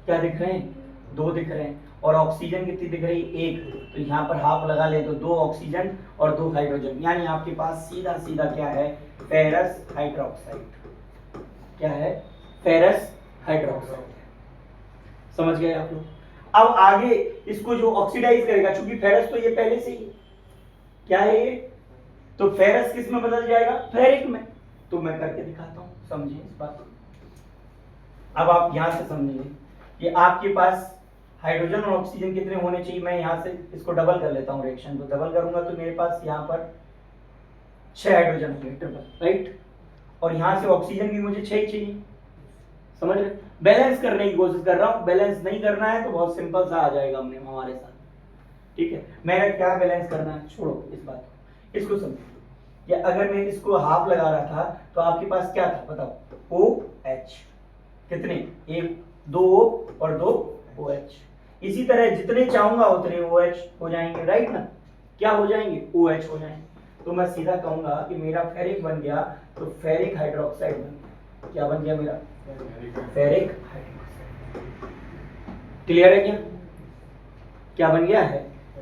Speaker 1: क्या दिख रहे हैं, 2 दिख रहे हैं, और ऑक्सीजन कितनी दिख रही है, 1। तो यहाँ पर हाफ लगा ले तो 2 ऑक्सीजन और 2 हाइड्रोजन, यानी आपके पास सीधा सीधा क्या है, फेरस हाइड्रोक्साइड। क्या है, फेरस हाइड्रोक्साइड। समझ गए आप लोग। अब आगे इसको जो ऑक्सीडाइज करेगा, चूंकि फेरस तो ये पहले से ही क्या है ये, तो फेरस किस में बदल जाएगा, फेरिक में। तो मैं करके दिखाता हूँ, समझिए इस बात को। अब आप यहां से समझिए कि आपके पास हाइड्रोजन और ऑक्सीजन कितने होने चाहिए। मैं यहां से इसको डबल कर लेता हूँ, रिएक्शन को डबल करूंगा तो मेरे पास यहाँ पर 6 हाइड्रोजन होंगे ट्रिपल, राइट। और यहां से ऑक्सीजन भी मुझे 6 चाहिए, समझ रहे। बैलेंस करने की कोशिश कर रहा हूँ, बैलेंस नहीं करना है तो बहुत सिंपल सा आ जाएगा हमने हमारे साथ, ठीक है। मेरा क्या बैलेंस करना है, छोड़ो इस बात को, इसको समझो कि अगर मैं इसको हाफ लगा रहा था तो आपके पास क्या था बताओ, OH कितने, 1 2 O और 2 OH। इसी तरह जितने चाहूंगा उतने OH हो जाएंगे, राइट ना, क्या हो जाएंगे, OH हो जाएंगे। तो मैं सीधा कहूंगा कि मेरा फेरिक बन गया तो फेरिक हाइड्रोक्साइड बन गया। क्या बन गया मेरा, फेरिक हाइड्रोक्साइड। क्लियर है क्या, क्या बन गया है,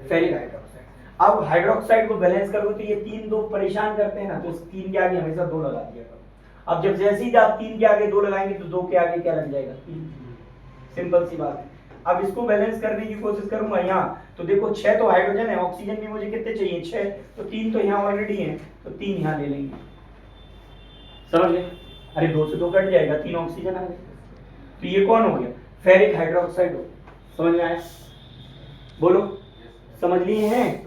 Speaker 1: फेरिक हाइड्रोक्साइड। अब हाइड्रोक्साइड को बैलेंस करो तो ये 3 2 परेशान करते हैं ना, तो इस 3 के आगे हमेशा 2 लगा दिया करो। अब जब जैसे ही आप 3 के आगे 2 लगाएंगे तो 2 के आगे क्या लग जाएगा, 3। सिंपल सी बात है। अब इसको बैलेंस करने की कोशिश करूंगा यहाँ, तो देखो 6 तो हाइड्रोजन है, ऑक्सीजन भी मुझे कितने चाहिए, 6, तो 3 तो यहाँ ऑलरेडी है, तो 3 यहाँ ले लेंगे, समझ गए। अरे 2 से 2 कट जाएगा, 3 ऑक्सीजन आ गए, तो ये कौन हो गया, फेरिक हाइड्रोक्साइड हो। समझ में आया, बोलो, समझ लिए हैं?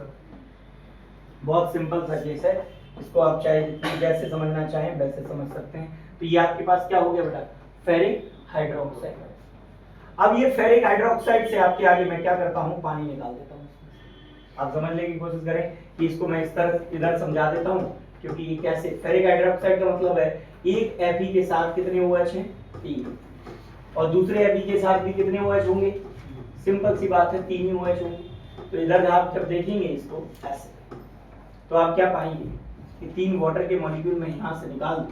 Speaker 1: बहुत सिंपल सा केस है, इसको आप चाहे जैसे समझना चाहें वैसे समझ सकते हैं। तो ये आपके पास क्या हो गया बेटा, फेरिक हाइड्रोक्साइड। अब ये फेरिक हाइड्रोक्साइड से आपके आगे मैं क्या करता हूँ, पानी निकाल देता हूँ। आप समझने की कोशिश करें कि इसको मैं इस तरह इधर समझा देता हूँ, क्योंकि ये कैसे, फेरिक हाइड्रोक्साइड का मतलब है एक Fe के साथ कितने OH हैं, 3, और दूसरे Fe के साथ भी कितने OH होंगे, सिंपल सी बात है 3 ही OH होंगे। तो इधर आप जब देखेंगे इसको ऐसे, तो आप क्या पाएंगे कि 3 वाटर के मॉलिक्यूल में यहाँ से निकाल दूं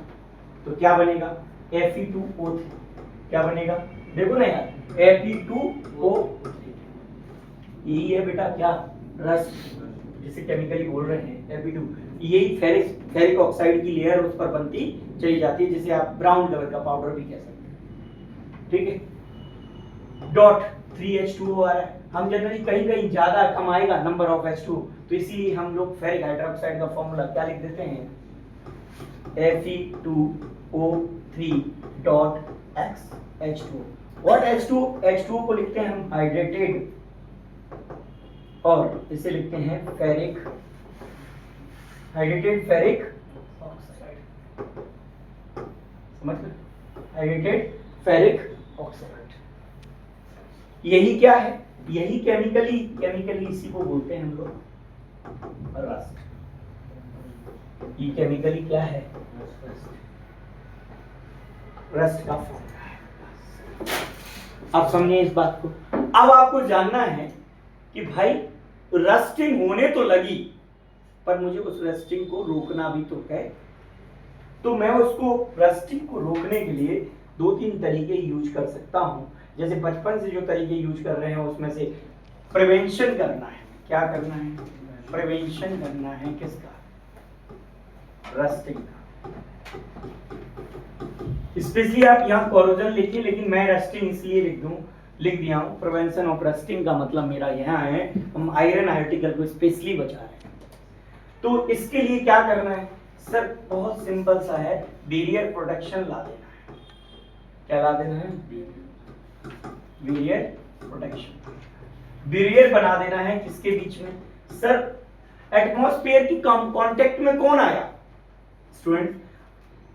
Speaker 1: तो क्या बनेगा, Fe2O3। क्या बनेगा, देखो ना यार, Fe2O3, यही है बेटा क्या, रस्ट, जिसे केमिकली बोल रहे हैं Fe2। यही फेरिक ऑक्साइड की लेयर उस पर बनती चली जाती है, जिसे आप ब्राउन कलर का पाउडर भी कह सकते हैं। ठीक है, डॉट 3H2O आ रहा है। हम जनरली कहीं कहीं ज्यादा कम आएगा नंबर ऑफ H2, तो इसीलिए हम लोग फेरिक हाइड्रोक्साइड का फॉर्मूला क्या लिख देते हैं, Fe2O3 dot H2O। What H2O, H2O को लिखते हैं हम हाइड्रेटेड, और इसे लिखते हैं फेरिक, हाइड्रेटेड फेरिक ऑक्साइड। समझ गए, हाइड्रेटेड फेरिक ऑक्साइड। यही क्या है, यही केमिकली इसी को बोलते हैं हम लोग रस्ट। ये केमिकली क्या है, रस्ट का फॉर्मूला है। आप समझिए इस बात को। अब आपको जानना है कि भाई रस्टिंग होने तो लगी, पर मुझे उस रस्टिंग को रोकना भी तो है। तो मैं उसको रस्टिंग को रोकने के लिए 2-3 तरीके यूज कर सकता हूं। जैसे बचपन से जो तरीके यूज कर रहे हैं उसमें से प्रिवेंशन करना है। क्या करना है, प्रिवेंशन करना है किसका, रस्टिंग का। स्पेशली आप यहाँ कोरोजन लिखिए, लेकिन मैं रस्टिंग इसलिए लिख दिया हूँ। प्रिवेंशन ऑफ रस्टिंग का मतलब मेरा यहाँ है, हम आयरन आर्टिकल को स्पेशली बचा रहे हैं। तो इसके लिए क्या करना है सर, बहुत सिंपल सा है, बैरियर प्रोटेक्शन ला देना है। क्या ला देना है, बैरियर प्रोटेक्शन। बैरियर बना देना है किसके बीच में सर, एटमॉस्फेयर की कांटेक्ट में कौन आया स्टूडेंट,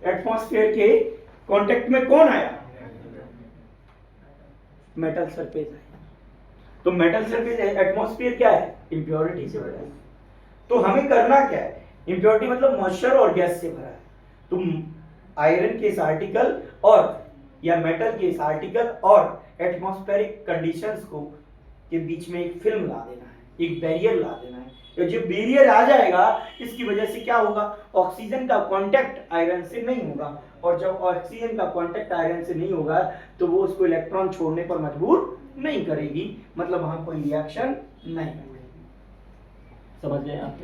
Speaker 1: एटमॉस्फेयर के कांटेक्ट में कौन आया, मेटल सरफेस है। तो मेटल सरफेस एटमॉस्फेयर क्या है, इंप्योरिटी से भरा है। तो हमें करना क्या है, इंप्योरिटी मतलब मॉइस्चर और गैस से भरा है। तुम आयरन के इस आर्टिकल और या मेटल के इस आर्टिकल और एटमॉस्फेरिक कंडीशंस को के बीच में एक फिल्म ला देना है, एक बैरियर ला देना है। तो जो बैरियर आ जाएगा, इसकी वजह से क्या होगा, ऑक्सीजन का कांटेक्ट आयरन से नहीं होगा, और जब ऑक्सीजन का कांटेक्ट आयरन से नहीं होगा तो वो उसको इलेक्ट्रॉन छोड़ने पर मजबूर नहीं करेगी, मतलब वहां कोई रिएक्शन नहीं होगी। समझ गए आप?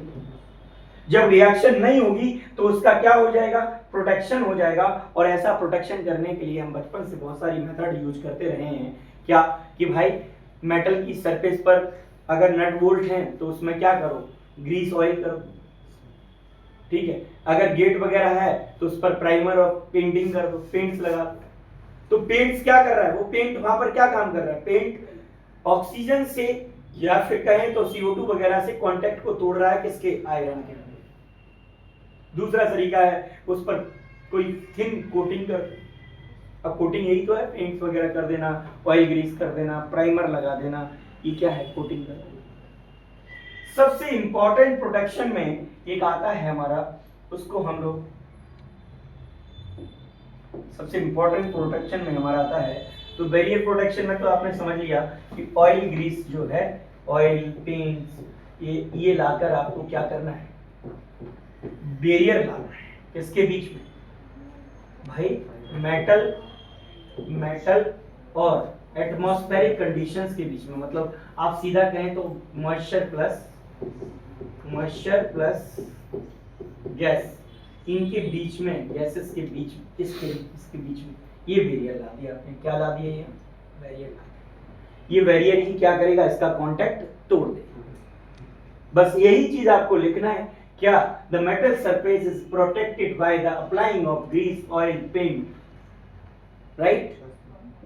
Speaker 1: जब रिएक्शन नहीं होगी तो उसका क्या हो जाएगा, प्रोटेक्शन हो जाएगा। और ऐसा प्रोटेक्शन करने के लिए हम बचपन से बहुत सारी मेथड यूज करते रहे हैं। क्या कि भाई मेटल की सरफेस पर अगर नट बोल्ट हैं तो उसमें क्या करो, ग्रीस ऑयल करो। ठीक है, अगर गेट वगैरह है तो उस पर प्राइमर और पेंटिंग कर दो, पेंट्स लगा दो। तो पेंट्स क्या कर रहा है, वो पेंट वहां पर क्या काम कर रहा है, पेंट ऑक्सीजन से या फिर कहें तो CO2 वगैरह से कांटेक्ट को तोड़ रहा है, किसके, आयरन के। दूसरा तरीका है उस पर कोई थिन कोटिंग कर, अब कोटिंग यही तो है, पेंट्स वगैरह कर देना, ऑयल ग्रीस कर देना, प्राइमर लगा देना, ये क्या है, कोटिंग कर देना। सबसे इंपॉर्टेंट प्रोटेक्शन में एक आता है हमारा, उसको हम लोग सबसे इंपॉर्टेंट प्रोटेक्शन में हमारा आता है। तो बैरियर प्रोटेक्शन में तो आपने समझ लिया कि ऑयल ग्रीस जो है, ऑयल पेंट्स, ये लाकर आपको क्या करना है, बैरियर लाना है। किसके बीच में भाई, मेटल और एटमॉस्फेरिक कंडीशंस के बीच में। मतलब आप सीधा कहें तो मॉइस्चर प्लस गैस, इनके बीच में, गैसेस के बीच में, इसके बीच में ये बैरियर ला दिया आपने। क्या ला दिया, ये बैरियर ला दिया। ये बैरियर ही क्या करेगा, इसका कांटेक्ट तोड़ देगा। बस यही चीज आपको लिखना है। क्या, the metal surface is protected by the applying of grease, oil, paint, right.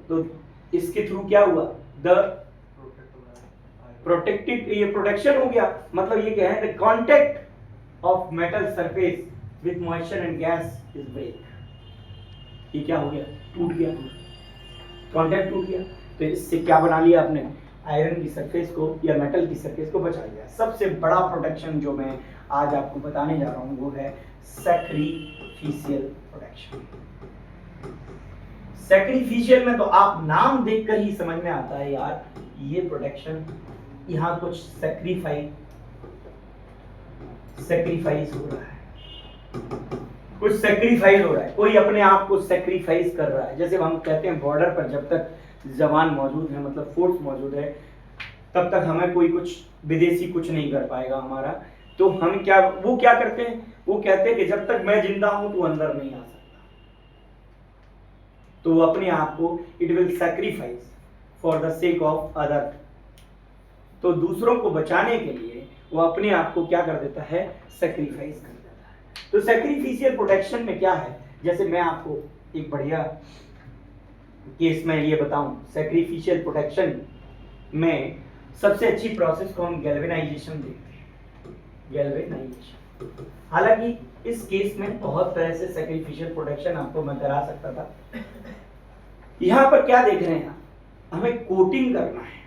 Speaker 1: तो इसके थ्रू क्या हुआ, द प्रोटेक्टेड, ये प्रोटेक्शन हो गया, मतलब ये क्या है, the contact of metal surface with moisture and gas is break. ये क्या हो गया, टूट गया, कांटेक्ट टूट गया। तो इससे क्या बना लिया आपने, आयरन की सरफेस को या मेटल की सरफेस को बचा लिया। सबसे बड़ा प्रोटेक्शन जो मैं आज आपको बताने जा रहा हूं वो है सैक्रिफिशियल प्रोटेक्शन। सैक्रिफिशियल में तो आप नाम देखकर ही समझ में आता है यार, ये प्रोटेक्शन यहां कुछ सैक्रिफाइस हो रहा है, कुछ सैक्रिफाइस हो रहा है, कोई अपने आप को सैक्रिफाइस कर रहा है। जैसे हम कहते हैं बॉर्डर पर जब तक जवान मौजूद है, मतलब फोर्स मौजूद है, तब तक हमें कोई कुछ विदेशी कुछ नहीं कर पाएगा हमारा। तो हम क्या, वो क्या करते हैं, वो कहते हैं कि जब तक मैं जिंदा हूं तो अंदर नहीं आ सकता। तो वो अपने आप को it will sacrifice for the sake of other. तो दूसरों को बचाने के लिए वो अपने आप को क्या कर देता है, सैक्रिफाइस कर देता है। तो सैक्रिफिशियल प्रोटेक्शन में क्या है, जैसे मैं आपको एक बढ़िया केस में ये बताऊं, सैक्रिफिशियल प्रोटेक्शन में सबसे अच्छी प्रोसेस को हम गैल्वेनाइजेशन देखते हैं, गैल्वेनाइजेशन। हालांकि इस केस में बहुत तरह से सैक्रिफिशियल प्रोटेक्शन आपको मैं करा सकता था। यहां पर क्या देख रहे हैं, हमें कोटिंग करना है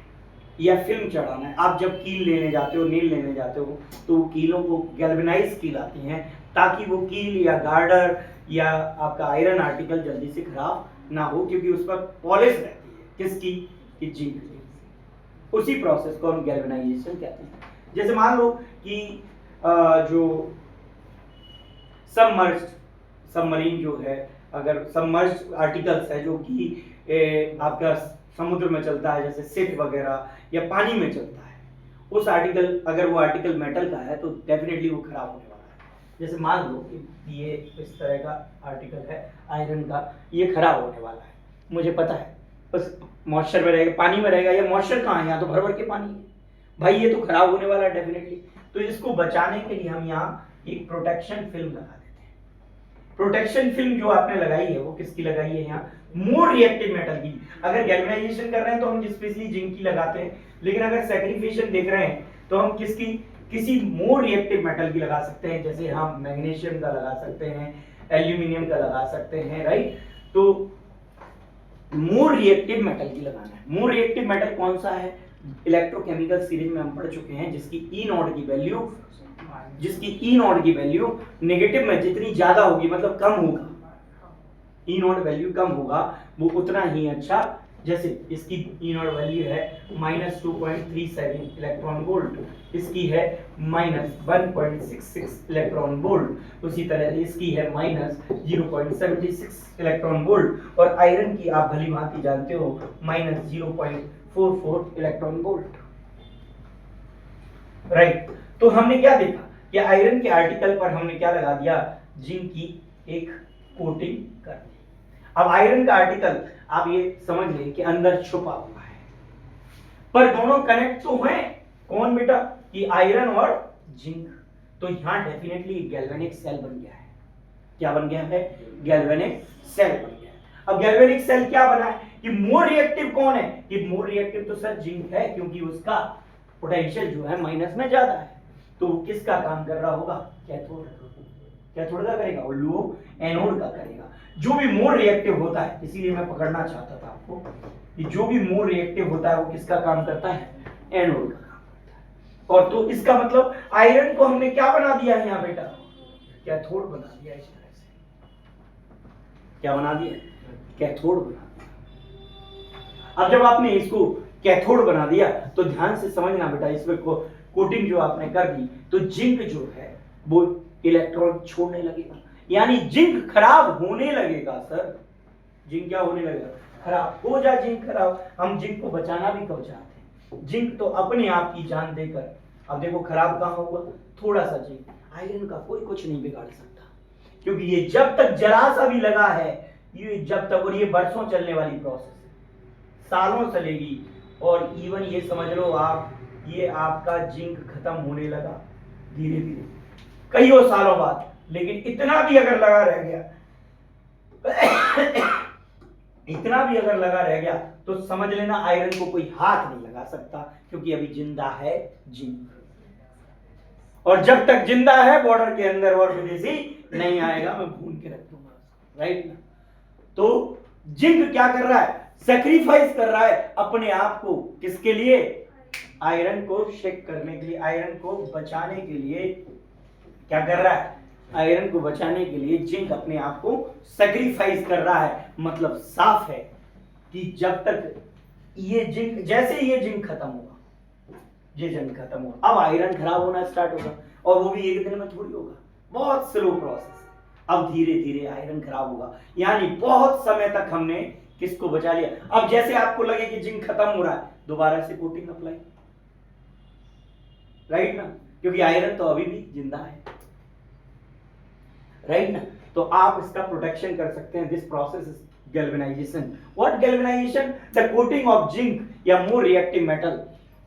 Speaker 1: या फिल्म चढ़ाना है। आप जब कील लेने जाते हो, नील लेने जाते हो, तो कीलों को गैल्वेनाइज कील आती हैं ताकि वो कील या गार्डर या आपका आयरन आर्टिकल जल्दी से खराब ना हो, क्योंकि उस पर पॉलिश रहती है, किसकी, कि जिंक की। उसी प्रोसेस को हम गैल्वेनाइजेशन कहते हैं। जैसे मान लो कि जो सबमरीन जो है, अगर सबमर्ज्ड आर्टिकल्स है जो कि आपका समुद्र में चलता है, जैसे शिप वगैरह, या पानी में चलता है, उस आर्टिकल, अगर वो आर्टिकल मेटल का है तो डेफिनेटली वो खराब होने वाला है। जैसे मान लो कि ये इस तरह का आर्टिकल है आयरन का, ये खराब होने वाला है, मुझे पता है, बस मॉइस्चर में रहेगा, पानी में रहेगा, या मॉइस्चर कहाँ है, यहाँ तो भर भर के पानी है भाई, ये तो खराब होने वाला है डेफिनेटली। तो इसको बचाने के लिए हम यहाँ एक प्रोटेक्शन फिल्म लगा देते हैं। प्रोटेक्शन फिल्म जो आपने लगाई है वो किसकी लगाई है, यहाँ मोर रिएक्टिव मेटल की। अगर गैल्वेनाइजेशन कर रहे हैं तो हम स्पेशली जिंक की लगाते हैं, लेकिन अगर सैक्रिफिशियल देख रहे हैं तो हम किसकी, किसी मोर रिएक्टिव मेटल की लगा सकते हैं। जैसे हम मैग्नीशियम का लगा सकते हैं, एल्यूमिनियम का लगा सकते हैं, राइट। तो मोर रिएक्टिव मेटल की लगाना है। मोर रिएक्टिव मेटल कौन सा है, इलेक्ट्रोकेमिकल सीरीज में हम पढ़ चुके हैं, जिसकी ई नॉट की वैल्यू नेगेटिव में जितनी ज्यादा होगी, मतलब कम होगा, ई नॉट वैल्यू कम होगा, वो उतना ही अच्छा। जैसे इसकी ई नॉट वैल्यू है -2.37 इलेक्ट्रॉन वोल्ट, इसकी है -1.66 इलेक्ट्रॉन वोल्ट, उसी तरह इसकी है -0.76 इलेक्ट्रॉन वोल्ट, और आयरन की आप भली भांति जानते हो -0.44 इलेक्ट्रॉन वोल्ट, राइट। तो हमने क्या देखा कि आयरन के आर्टिकल पर हमने क्या लगा दिया, जिंक की एक कोटिंग कर दी। अब आयरन का आर्टिकल आप ये समझ लें कि अंदर छुपा हुआ है, पर दोनों कनेक्ट तो हैं, कौन बेटा, कि आयरन और जिंक। तो यहां डेफिनेटली गैल्वेनिक सेल बन गया है। क्या बन गया है, गैल्वेनिक सेल बन गया है। अब गैल्वेनिक सेल क्या बना है कि मोर रिएक्टिव कौन है, कि मोर रिएक्टिव तो सर जिंक है, क्योंकि उसका पोटेंशियल जो है माइनस में ज्यादा है। तो किसका काम कर रहा होगा, कैथोड का करेगा, और लो एनोड का करेगा। जो भी मोर रिएक्टिव होता है, इसीलिए मैं पकड़ना चाहता था आपको कि जो भी मोर रिएक्टिव होता है वो किसका काम करता है, एनोड का काम करता है। और तो इसका मतलब आयरन को हमने क्या बना दिया है यहाँ बेटा, कैथोड बना दिया। इस तरह से क्या बना दिया, कैथोड बना दिया। अब जब आपने इसको कैथोड बना दिया तो ध्यान से समझना बेटा, इसमें कोटिंग जो आपने कर दी, तो जिंक जो है वो इलेक्ट्रॉन छोड़ने लगेगा, यानी जिंक खराब होने लगेगा। सर जिंक क्या होने लगेगा, खराब हो जा, जिंक खराब। हम जिंक को बचाना भी कब चाहते हैं, जिंक तो अपने आप की जान देकर, अब देखो खराब कहां होगा, थोड़ा सा जिंक, आयरन का कोई कुछ नहीं बिगाड़ सकता, क्योंकि ये जब तक जरा सा भी लगा है, ये जब तक, और ये बरसों चलने वाली प्रोसेस है, सालों चलेगी। और इवन ये समझ लो आप, ये आपका जिंक खत्म होने लगा धीरे धीरे कईयों सालों बाद, लेकिन इतना भी अगर लगा रह गया इतना भी अगर लगा रह गया तो समझ लेना आयरन को कोई हाथ नहीं लगा सकता, क्योंकि अभी जिंदा है जिंक। और जब तक जिंदा है बॉर्डर के अंदर और विदेशी नहीं आएगा, मैं भून के रख दूंगा, राइट ना। तो जिंक क्या कर रहा है, सेक्रीफाइस कर रहा है अपने आप को, किसके लिए, आयरन को शेक करने के लिए, आयरन को बचाने के लिए। क्या कर रहा है, आयरन को बचाने के लिए जिंक अपने आप को सेक्रीफाइस कर रहा है। मतलब साफ है कि जब तक ये जिंक, जैसे ये जिंक खत्म होगा, ये जिंक खत्म होगा, अब आयरन खराब होना स्टार्ट होगा, और वो भी एक दिन में थोड़ी होगा, बहुत स्लो प्रोसेस। अब धीरे धीरे आयरन खराब होगा, यानी बहुत समय तक हमने किसको बचा लिया। अब जैसे आपको लगे कि जिंक खत्म हो रहा है, दोबारा से कोटिंग अप्लाई, राइट ना, क्योंकि आयरन तो अभी भी जिंदा है, राइट ना। तो आप इसका प्रोटेक्शन कर सकते हैं। This process is galvanization. What galvanization? The coating of zinc या more reactive metal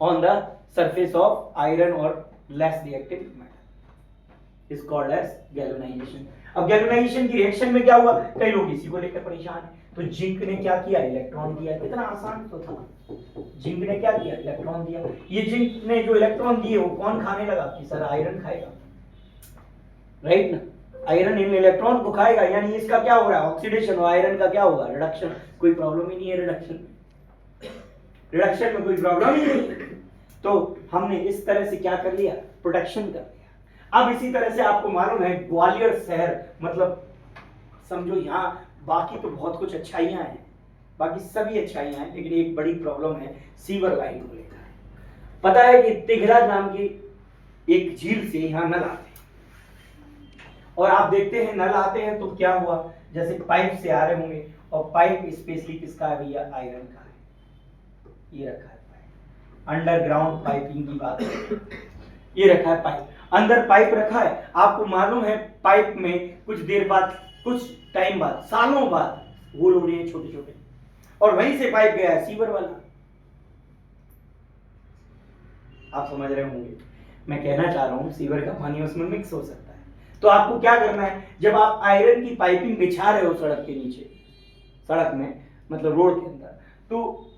Speaker 1: on the surface of iron or less reactive metal is called as galvanization. अब galvanization की रिएक्शन में क्या हुआ, कई लोग इसी को लेकर परेशान हैं। तो जिंक ने क्या किया, इलेक्ट्रॉन दिया। कितना आसान तो था, जिंक ने क्या किया, इलेक्ट्रॉन दिया। ये जिंक ने जो इलेक्ट्रॉन दिए वो कौन खाने लगा, कि सर आयरन खाएगा, राइट ना। आयरन इन इलेक्ट्रॉन को खाएगा, यानी इसका क्या हो रहा है, ऑक्सीडेशन, और आयरन का क्या होगा, रिडक्शन। कोई प्रॉब्लम ही नहीं है रिडक्शन, रिडक्शन में कोई प्रॉब्लम ही नहीं। तो हमने इस तरह से क्या कर लिया, प्रोटेक्शन कर लिया। अब इसी तरह से आपको मालूम है ग्वालियर शहर, मतलब समझो यहाँ बाकी तो बहुत कुछ अच्छाइयां हैं, बाकी सभी अच्छाइयां हैं, लेकिन एक बड़ी प्रॉब्लम है सीवर लाइन को लेकर। पता है कि तिघरा नाम की एक झील से यहाँ नल आते हैं, और आप देखते हैं नल आते हैं तो क्या हुआ, जैसे पाइप से आ रहे होंगे, और पाइप स्पेशली किसका है भैया, आयरन का है। ये रखा है पाइप, अंडरग्राउंड पाइपिंग की बात है, ये रखा है पाइप, अंदर पाइप रखा है। आपको मालूम है पाइप में कुछ देर बाद, कुछ टाइम बाद, सालों बाद होल हो रहे हैं छोटे छोटे, और वहीं से पाइप गया है सीवर वाला। आप समझ रहे होंगे मैं कहना चाह रहा हूं, सीवर का पानी उसमें मिक्स हो सकता है। तो आपको क्या करना है, जब आप आयरन की पाइपिंग बिछा रहे हो सड़क के नीचे, सड़क में मतलब रोड के अंदर, तो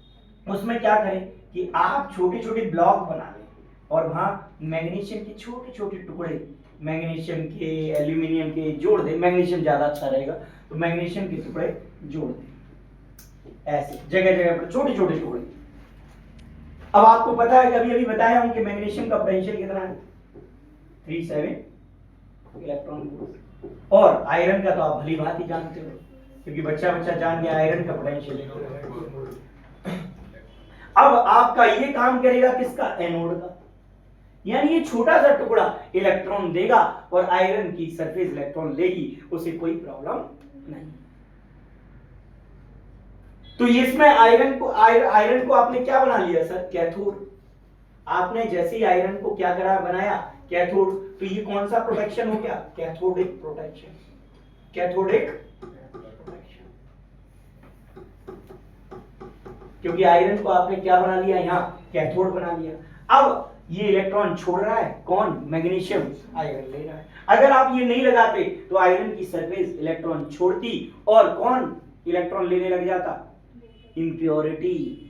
Speaker 1: उसमें क्या करें कि आप छोटे छोटे ब्लॉक बना लें, और वहां मैग्नीशियम के छोटे छोटे टुकड़े, मैग्नीशियम के, एल्यूमिनियम के जोड़ दें। मैग्नीशियम ज्यादा अच्छा रहेगा, तो मैग्नीशियम के टुकड़े जोड़ दें, ऐसे जगह जगह पर छोटे छोटे टुकड़े। अब आपको पता है, अभी अभी बताया हूं कि मैग्नीशियम का पोटेंशियल कितना है, 37 इलेक्ट्रॉन वोल्ट, और आयरन का तो आप भली भांति जानते हो, क्योंकि बच्चा बच्चा जान गया आयरन का पोटेंशियल। अब आपका ये काम करेगा किसका, एनोड का, यानी ये छोटा सा टुकड़ा इलेक्ट्रॉन देगा और आयरन की सरफेस इलेक्ट्रॉन लेगी, उसे कोई प्रॉब्लम नहीं। तो इसमें आयरन को आपने क्या बना लिया सर, कैथोड। आपने जैसे ही आयरन को क्या करा, बनाया कैथोड, तो ये कौन सा प्रोटेक्शन हो गया, कैथोडिक प्रोटेक्शन, कैथोडिक प्रोटेक्शन। क्योंकि आयरन को आपने क्या बना लिया, यहाँ कैथोड बना लिया। अब ये इलेक्ट्रॉन छोड़ रहा है कौन, मैग्नीशियम, आयरन ले रहा है। अगर आप ये नहीं लगाते तो आयरन की सरफेस इलेक्ट्रॉन छोड़ती, और कौन इलेक्ट्रॉन लेने लग जाता, इम्प्योरिटी।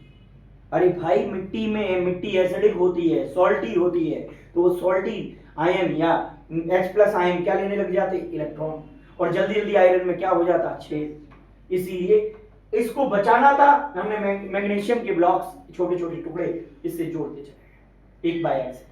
Speaker 1: अरे भाई मिट्टी में, मिट्टी एसिडिक होती है, सॉल्टी होती है, तो वो सॉल्टी आयन या H+ आयन क्या लेने लग जाते, इलेक्ट्रॉन, और जल्दी जल्दी आयरन में क्या हो जाता, छेद। इसीलिए इसको बचाना था, हमने मैग्नीशियम के ब्लॉक्स, छोटे छोटे टुकड़े इससे जोड़ते चले एक बाय एक से।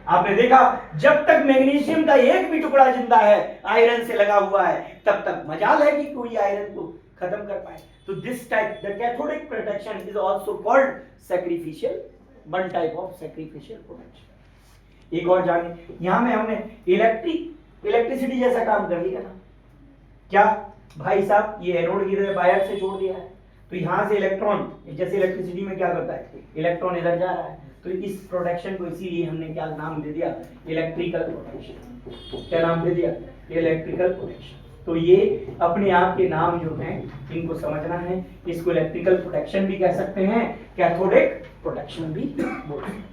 Speaker 1: आपने देखा जब तक मैग्नीशियम का एक भी टुकड़ा जिंदा है, आयरन से लगा हुआ है, तब तक मजाल है कि कोई आयरन को खत्म कर पाए। तो this type, the cathodic protection is also called sacrificial, one type of sacrificial protection. एक और जाने, यहां में हमने इलेक्ट्रिसिटी जैसा काम कर लिया ना, क्या भाई साहब, ये एनोड की तरह वायर से जोड़ दिया है, तो यहां से इलेक्ट्रॉन, जैसे इलेक्ट्रिसिटी में क्या करता है, इलेक्ट्रॉन इधर जा रहा है, तो इस प्रोटेक्शन को इसीलिए हमने क्या नाम दे दिया, इलेक्ट्रिकल प्रोटेक्शन। क्या नाम दे दिया, इलेक्ट्रिकल प्रोटेक्शन। तो ये अपने आप के नाम जो हैं इनको समझना है। इसको इलेक्ट्रिकल प्रोटेक्शन भी कह सकते हैं, कैथोडिक प्रोटेक्शन भी बोलते हैं।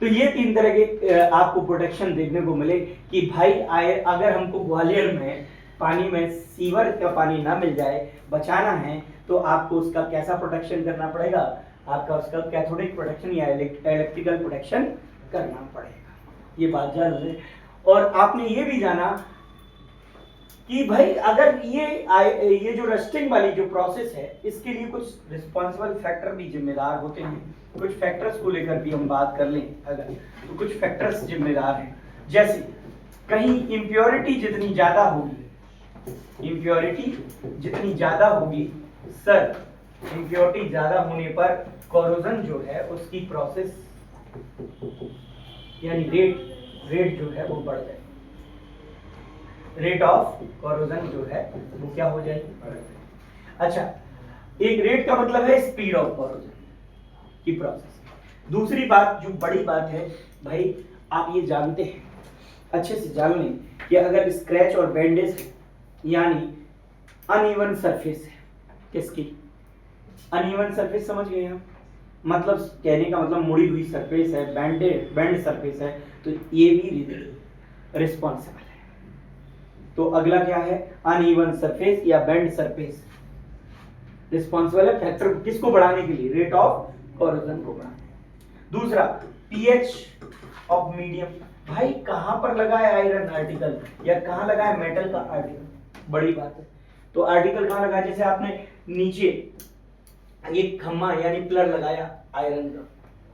Speaker 1: तो ये तीन तरह के आपको प्रोटेक्शन देखने को मिले कि भाई अगर हमको ग्वालियर में पानी में सीवर का पानी ना मिल जाए, बचाना है, तो आपको उसका कैसा प्रोटेक्शन करना पड़ेगा, आपका उसका कैथोडिक प्रोटेक्शन या इलेक्ट्रिकल प्रोटेक्शन करना पड़ेगा। ये बात जान लें। और आपने ये भी जाना कि भाई अगर ये जो रस्टिंग वाली जो प्रोसेस है, इसके लिए कुछ रिस्पॉन्सिबल फैक्टर भी जिम्मेदार होते हैं। कुछ फैक्टर्स को लेकर भी हम बात कर लें अगर, तो कुछ फैक्टर्स जिम्मेदार हैं। जैसे कहीं इम्प्योरिटी जितनी ज्यादा होगी, इम्प्योरिटी जितनी ज्यादा होगी सर, इम्प्योरिटी ज्यादा होने पर कोरोजन जो है उसकी प्रोसेस यानी रेट जो है वो बढ़ जाएगी, रेट ऑफ कोरोजन जो है वो क्या हो जाएगी, बढ़ जाएगी। अच्छा, एक रेट का मतलब है स्पीड ऑफ कोरोजन की प्रोसेस। दूसरी बात जो बड़ी बात है भाई, आप ये जानते हैं, अच्छे से जान लें कि अगर स्क्रैच और बैंडेज यानी अनइवन सरफेस है, किसकी अनइवन सरफेस, समझ गए हम, मतलब कहने का मतलब मुड़ी हुई सरफेस है, बैंड सरफेस है, तो ये भी रिस्पॉन्सिबल है। तो अगला क्या है, अनइवन सरफेस या बैंड सरफेस रिस्पॉन्सिबल है फैक्टर किसको बढ़ाने के लिए, रेट ऑफ कोरोजन को बढ़ाने। दूसरा पीएच ऑफ मीडियम, भाई कहां पर लगा है आयरन आर्टिकल या कहां लगा है मेटल का आर्टिकल, बड़ी बात है। तो आर्टिकल कहां लगा है, जैसे आपने नीचे एक खम्मा यानी पिलर लगाया आयरन का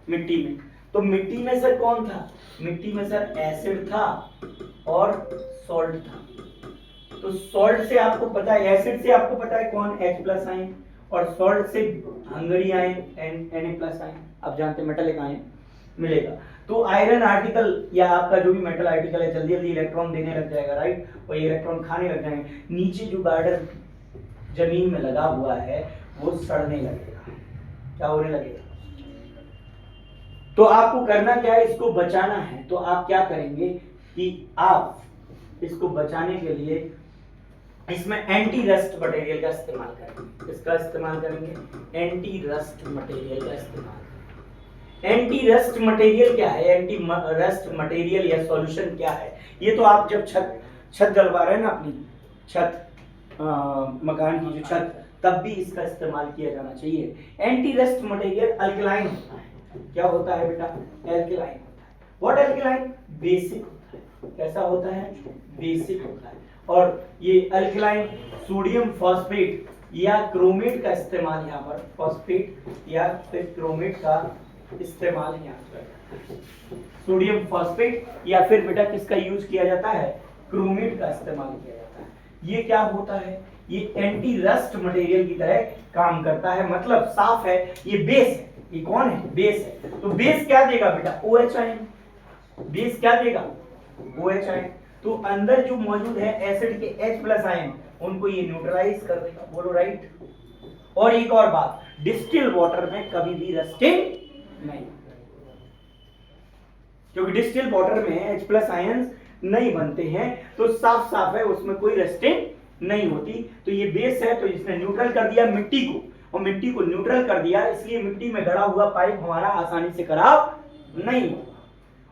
Speaker 1: मिट्टी में, तो मिट्टी में सर कौन था, मिट्टी में सर एसिड था और सॉल्ट था। तो सॉल्ट से आपको पता है, एसिड से आपको पता है कौन H+ आयन, और सॉल्ट से हंगरी आयन Na+ आयन, आप जानते हैं मेटलिक आयन मिलेगा। तो आयरन आर्टिकल या आपका जो भी मेटल आर्टिकल है जल्दी जल्दी इलेक्ट्रॉन देने लग जाएगा, राइट, और ये इलेक्ट्रॉन खाने लग जाएंगे, नीचे जो गार्डर जमीन में लगा हुआ है वो सड़ने लगेगा, क्या होने लगेगा। तो आपको करना क्या है, इसको बचाना है, तो आप क्या करेंगे कि आप इसको बचाने के लिए इसमें एंटी रस्ट मटेरियल का इस्तेमाल करेंगे। इसका इस्तेमाल करेंगे, एंटी रस्ट मटेरियल का इस्तेमाल। एंटी रस्ट मटेरियल क्या है, एंटी रस्ट मटेरियल या सॉल्यूशन क्या है, ये तो आप जब छत डलवा रहे हैं ना अपनी छत, मकान की जो छत, तब भी इसका इस्तेमाल किया जाना चाहिए। एंटी रस्ट मटेरियल अल्कलाइन होता है, क्या होता है बेटा, एल्कलाइन होता है। व्हाट एल्कलाइन, बेसिक होता है, कैसा होता है, बेसिक होता है। और ये अल्कलाइन सोडियम फॉस्फेट या क्रोमेट का इस्तेमाल यहाँ पर, फॉस्फेट या फिर क्रोमेट का इस्तेमाल यहाँ पर, सोडियम फॉस्फेट या फिर बेटा किसका यूज किया जाता है, क्रोमेट का इस्तेमाल किया जाता है। ये क्या होता है, ये एंटी रस्ट मटेरियल की तरह काम करता है, मतलब साफ है, ये बेस है, ये कौन है, बेस है। तो बेस क्या देगा बेटा, OH आयन, बेस क्या देगा, OH आयन। तो अंदर जो मौजूद है एसिड के H+ आयन, उनको ये न्यूट्रलाइज कर देगा, बोलो राइट। और एक और बात, डिस्टिल वाटर में कभी भी रस्टिंग नहीं, क्योंकि डिस्टिल वाटर में H+ आयन नहीं बनते हैं, तो साफ साफ है उसमें कोई रस्टिंग नहीं होती। तो ये बेस है, तो इसने न्यूट्रल कर दिया मिट्टी को, और मिट्टी को न्यूट्रल कर दिया, इसलिए मिट्टी में गड़ा हुआ पाइप हमारा आसानी से खराब नहीं होगा।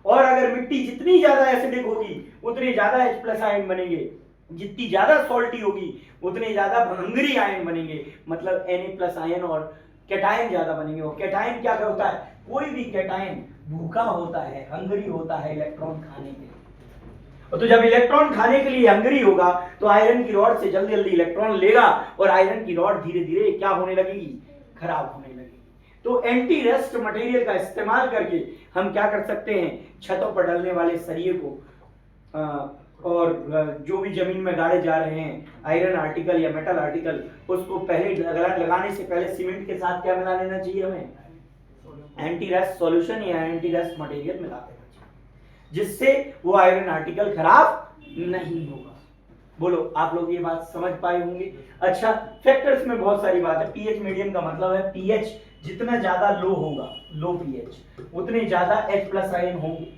Speaker 1: और अगर मिट्टी जितनी ज्यादा एसिडिक होगी उतने ज्यादा H+ आयन बनेंगे, जितनी ज्यादा सॉल्टी होगी उतने ज्यादा हंगरी आयन बनेंगे, मतलब Na+ आयन और कैटायन ज्यादा बनेंगे। और कैटायन क्या होता है, कोई भी कैटायन भूखा होता है, हंगरी होता है इलेक्ट्रॉन खाने के लिए। तो जब इलेक्ट्रॉन खाने के लिए हंगरी होगा तो आयरन की रॉड से जल्दी जल्दी इलेक्ट्रॉन लेगा, और आयरन की रॉड धीरे धीरे क्या होने लगेगी, खराब होने लगेगी। तो एंटी रस्ट मटेरियल का इस्तेमाल करके हम क्या कर सकते हैं, छतों पर डलने वाले सरिये को और जो भी जमीन में गाड़े जा रहे हैं आयरन आर्टिकल या मेटल आर्टिकल, उसको पहले लगाने से पहले सीमेंट के साथ क्या मिला लेना चाहिए, हमें एंटी रस्ट सॉल्यूशन या एंटी रस्ट मटेरियल मिला देना चाहिए, जिससे वो आयरन आर्टिकल खराब नहीं होगा। बोलो आप लोग ये बात समझ पाए होंगे। अच्छा, फैक्टर्स में बहुत सारी बात है। पीएच मीडियम का मतलब है पीएच जितना ज्यादा लो होगा, लो पीएच, उतने ज्यादा H+ आयन होंगे।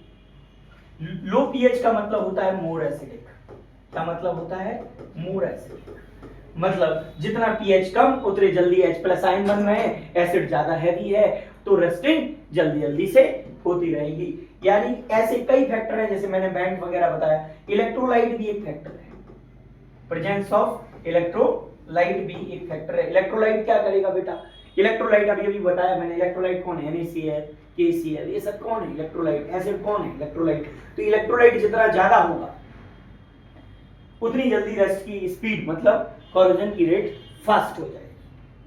Speaker 1: लो पीएच का मतलब होता है मोर एसिडिक। क्या मतलब होता है, मोर एसिडिक, मतलब जितना पीएच कम उतने जल्दी H+ आयन बन रहे हैं, एसिड ज्यादा हैवी है तो रस्टिंग जल्दी जल्दी से होती रहेगी। यानी ऐसे कई फैक्टर हैं, जैसे मैंने बैंड वगैरह बताया, इलेक्ट्रोलाइट भी एक फैक्टर है। प्रेजेंस ऑफ इलेक्ट्रोलाइट भी एक फैक्टर है। इलेक्ट्रोलाइट क्या करेगा बेटा, इलेक्ट्रोलाइट अभी बताया मैंने, इलेक्ट्रोलाइट कौन है, NaCl, KCl, ये सब कौन है इलेक्ट्रोलाइट, एसिड कौन है इलेक्ट्रोलाइट। तो इलेक्ट्रोलाइट जितना ज्यादा होगा उतनी जल्दी रस्ट की स्पीड मतलब कोरोजन की रेट फास्ट हो जाएगी,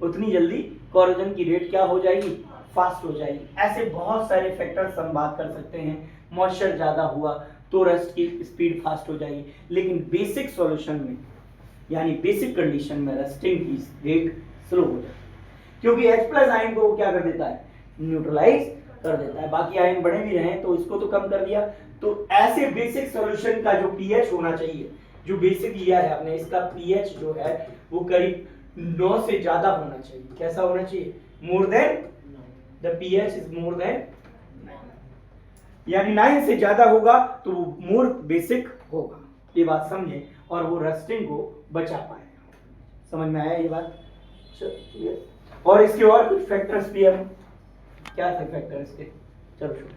Speaker 1: उतनी जल्दी कोरोजन की रेट क्या हो जाएगी, फास्ट हो जाएगी। ऐसे बहुत सारे फैक्टर्स हम बात कर सकते हैं। मॉइस्चर ज्यादा हुआ तो रस्ट की स्पीड फास्ट हो जाएगी, लेकिन बेसिक सॉल्यूशन में यानी बेसिक कंडीशन में रस्टिंग की रेट स्लो हो जाएगी, क्योंकि H+ आयन को क्या कर देता है, न्यूट्रलाइज कर देता है। बाकी आयन बढ़े भी रहे तो इसको तो कम कर दिया। तो ऐसे बेसिक सॉल्यूशन का जो pH होना चाहिए, जो बेसिक लिया है आपने, इसका pH जो है वो करीब 9 से ज्यादा होना चाहिए। कैसा होना चाहिए, more than, the pH is more than 9, यानी 9 से ज्यादा होगा तो वो मोर बेसिक होगा। ये बात समझे, और वो रस्टिंग को बचा पाएगा। समझ में आया ये बात। चलिए, और इसके और कुछ फैक्टर्स भी हम, क्या थे फैक्टर्स के, चलो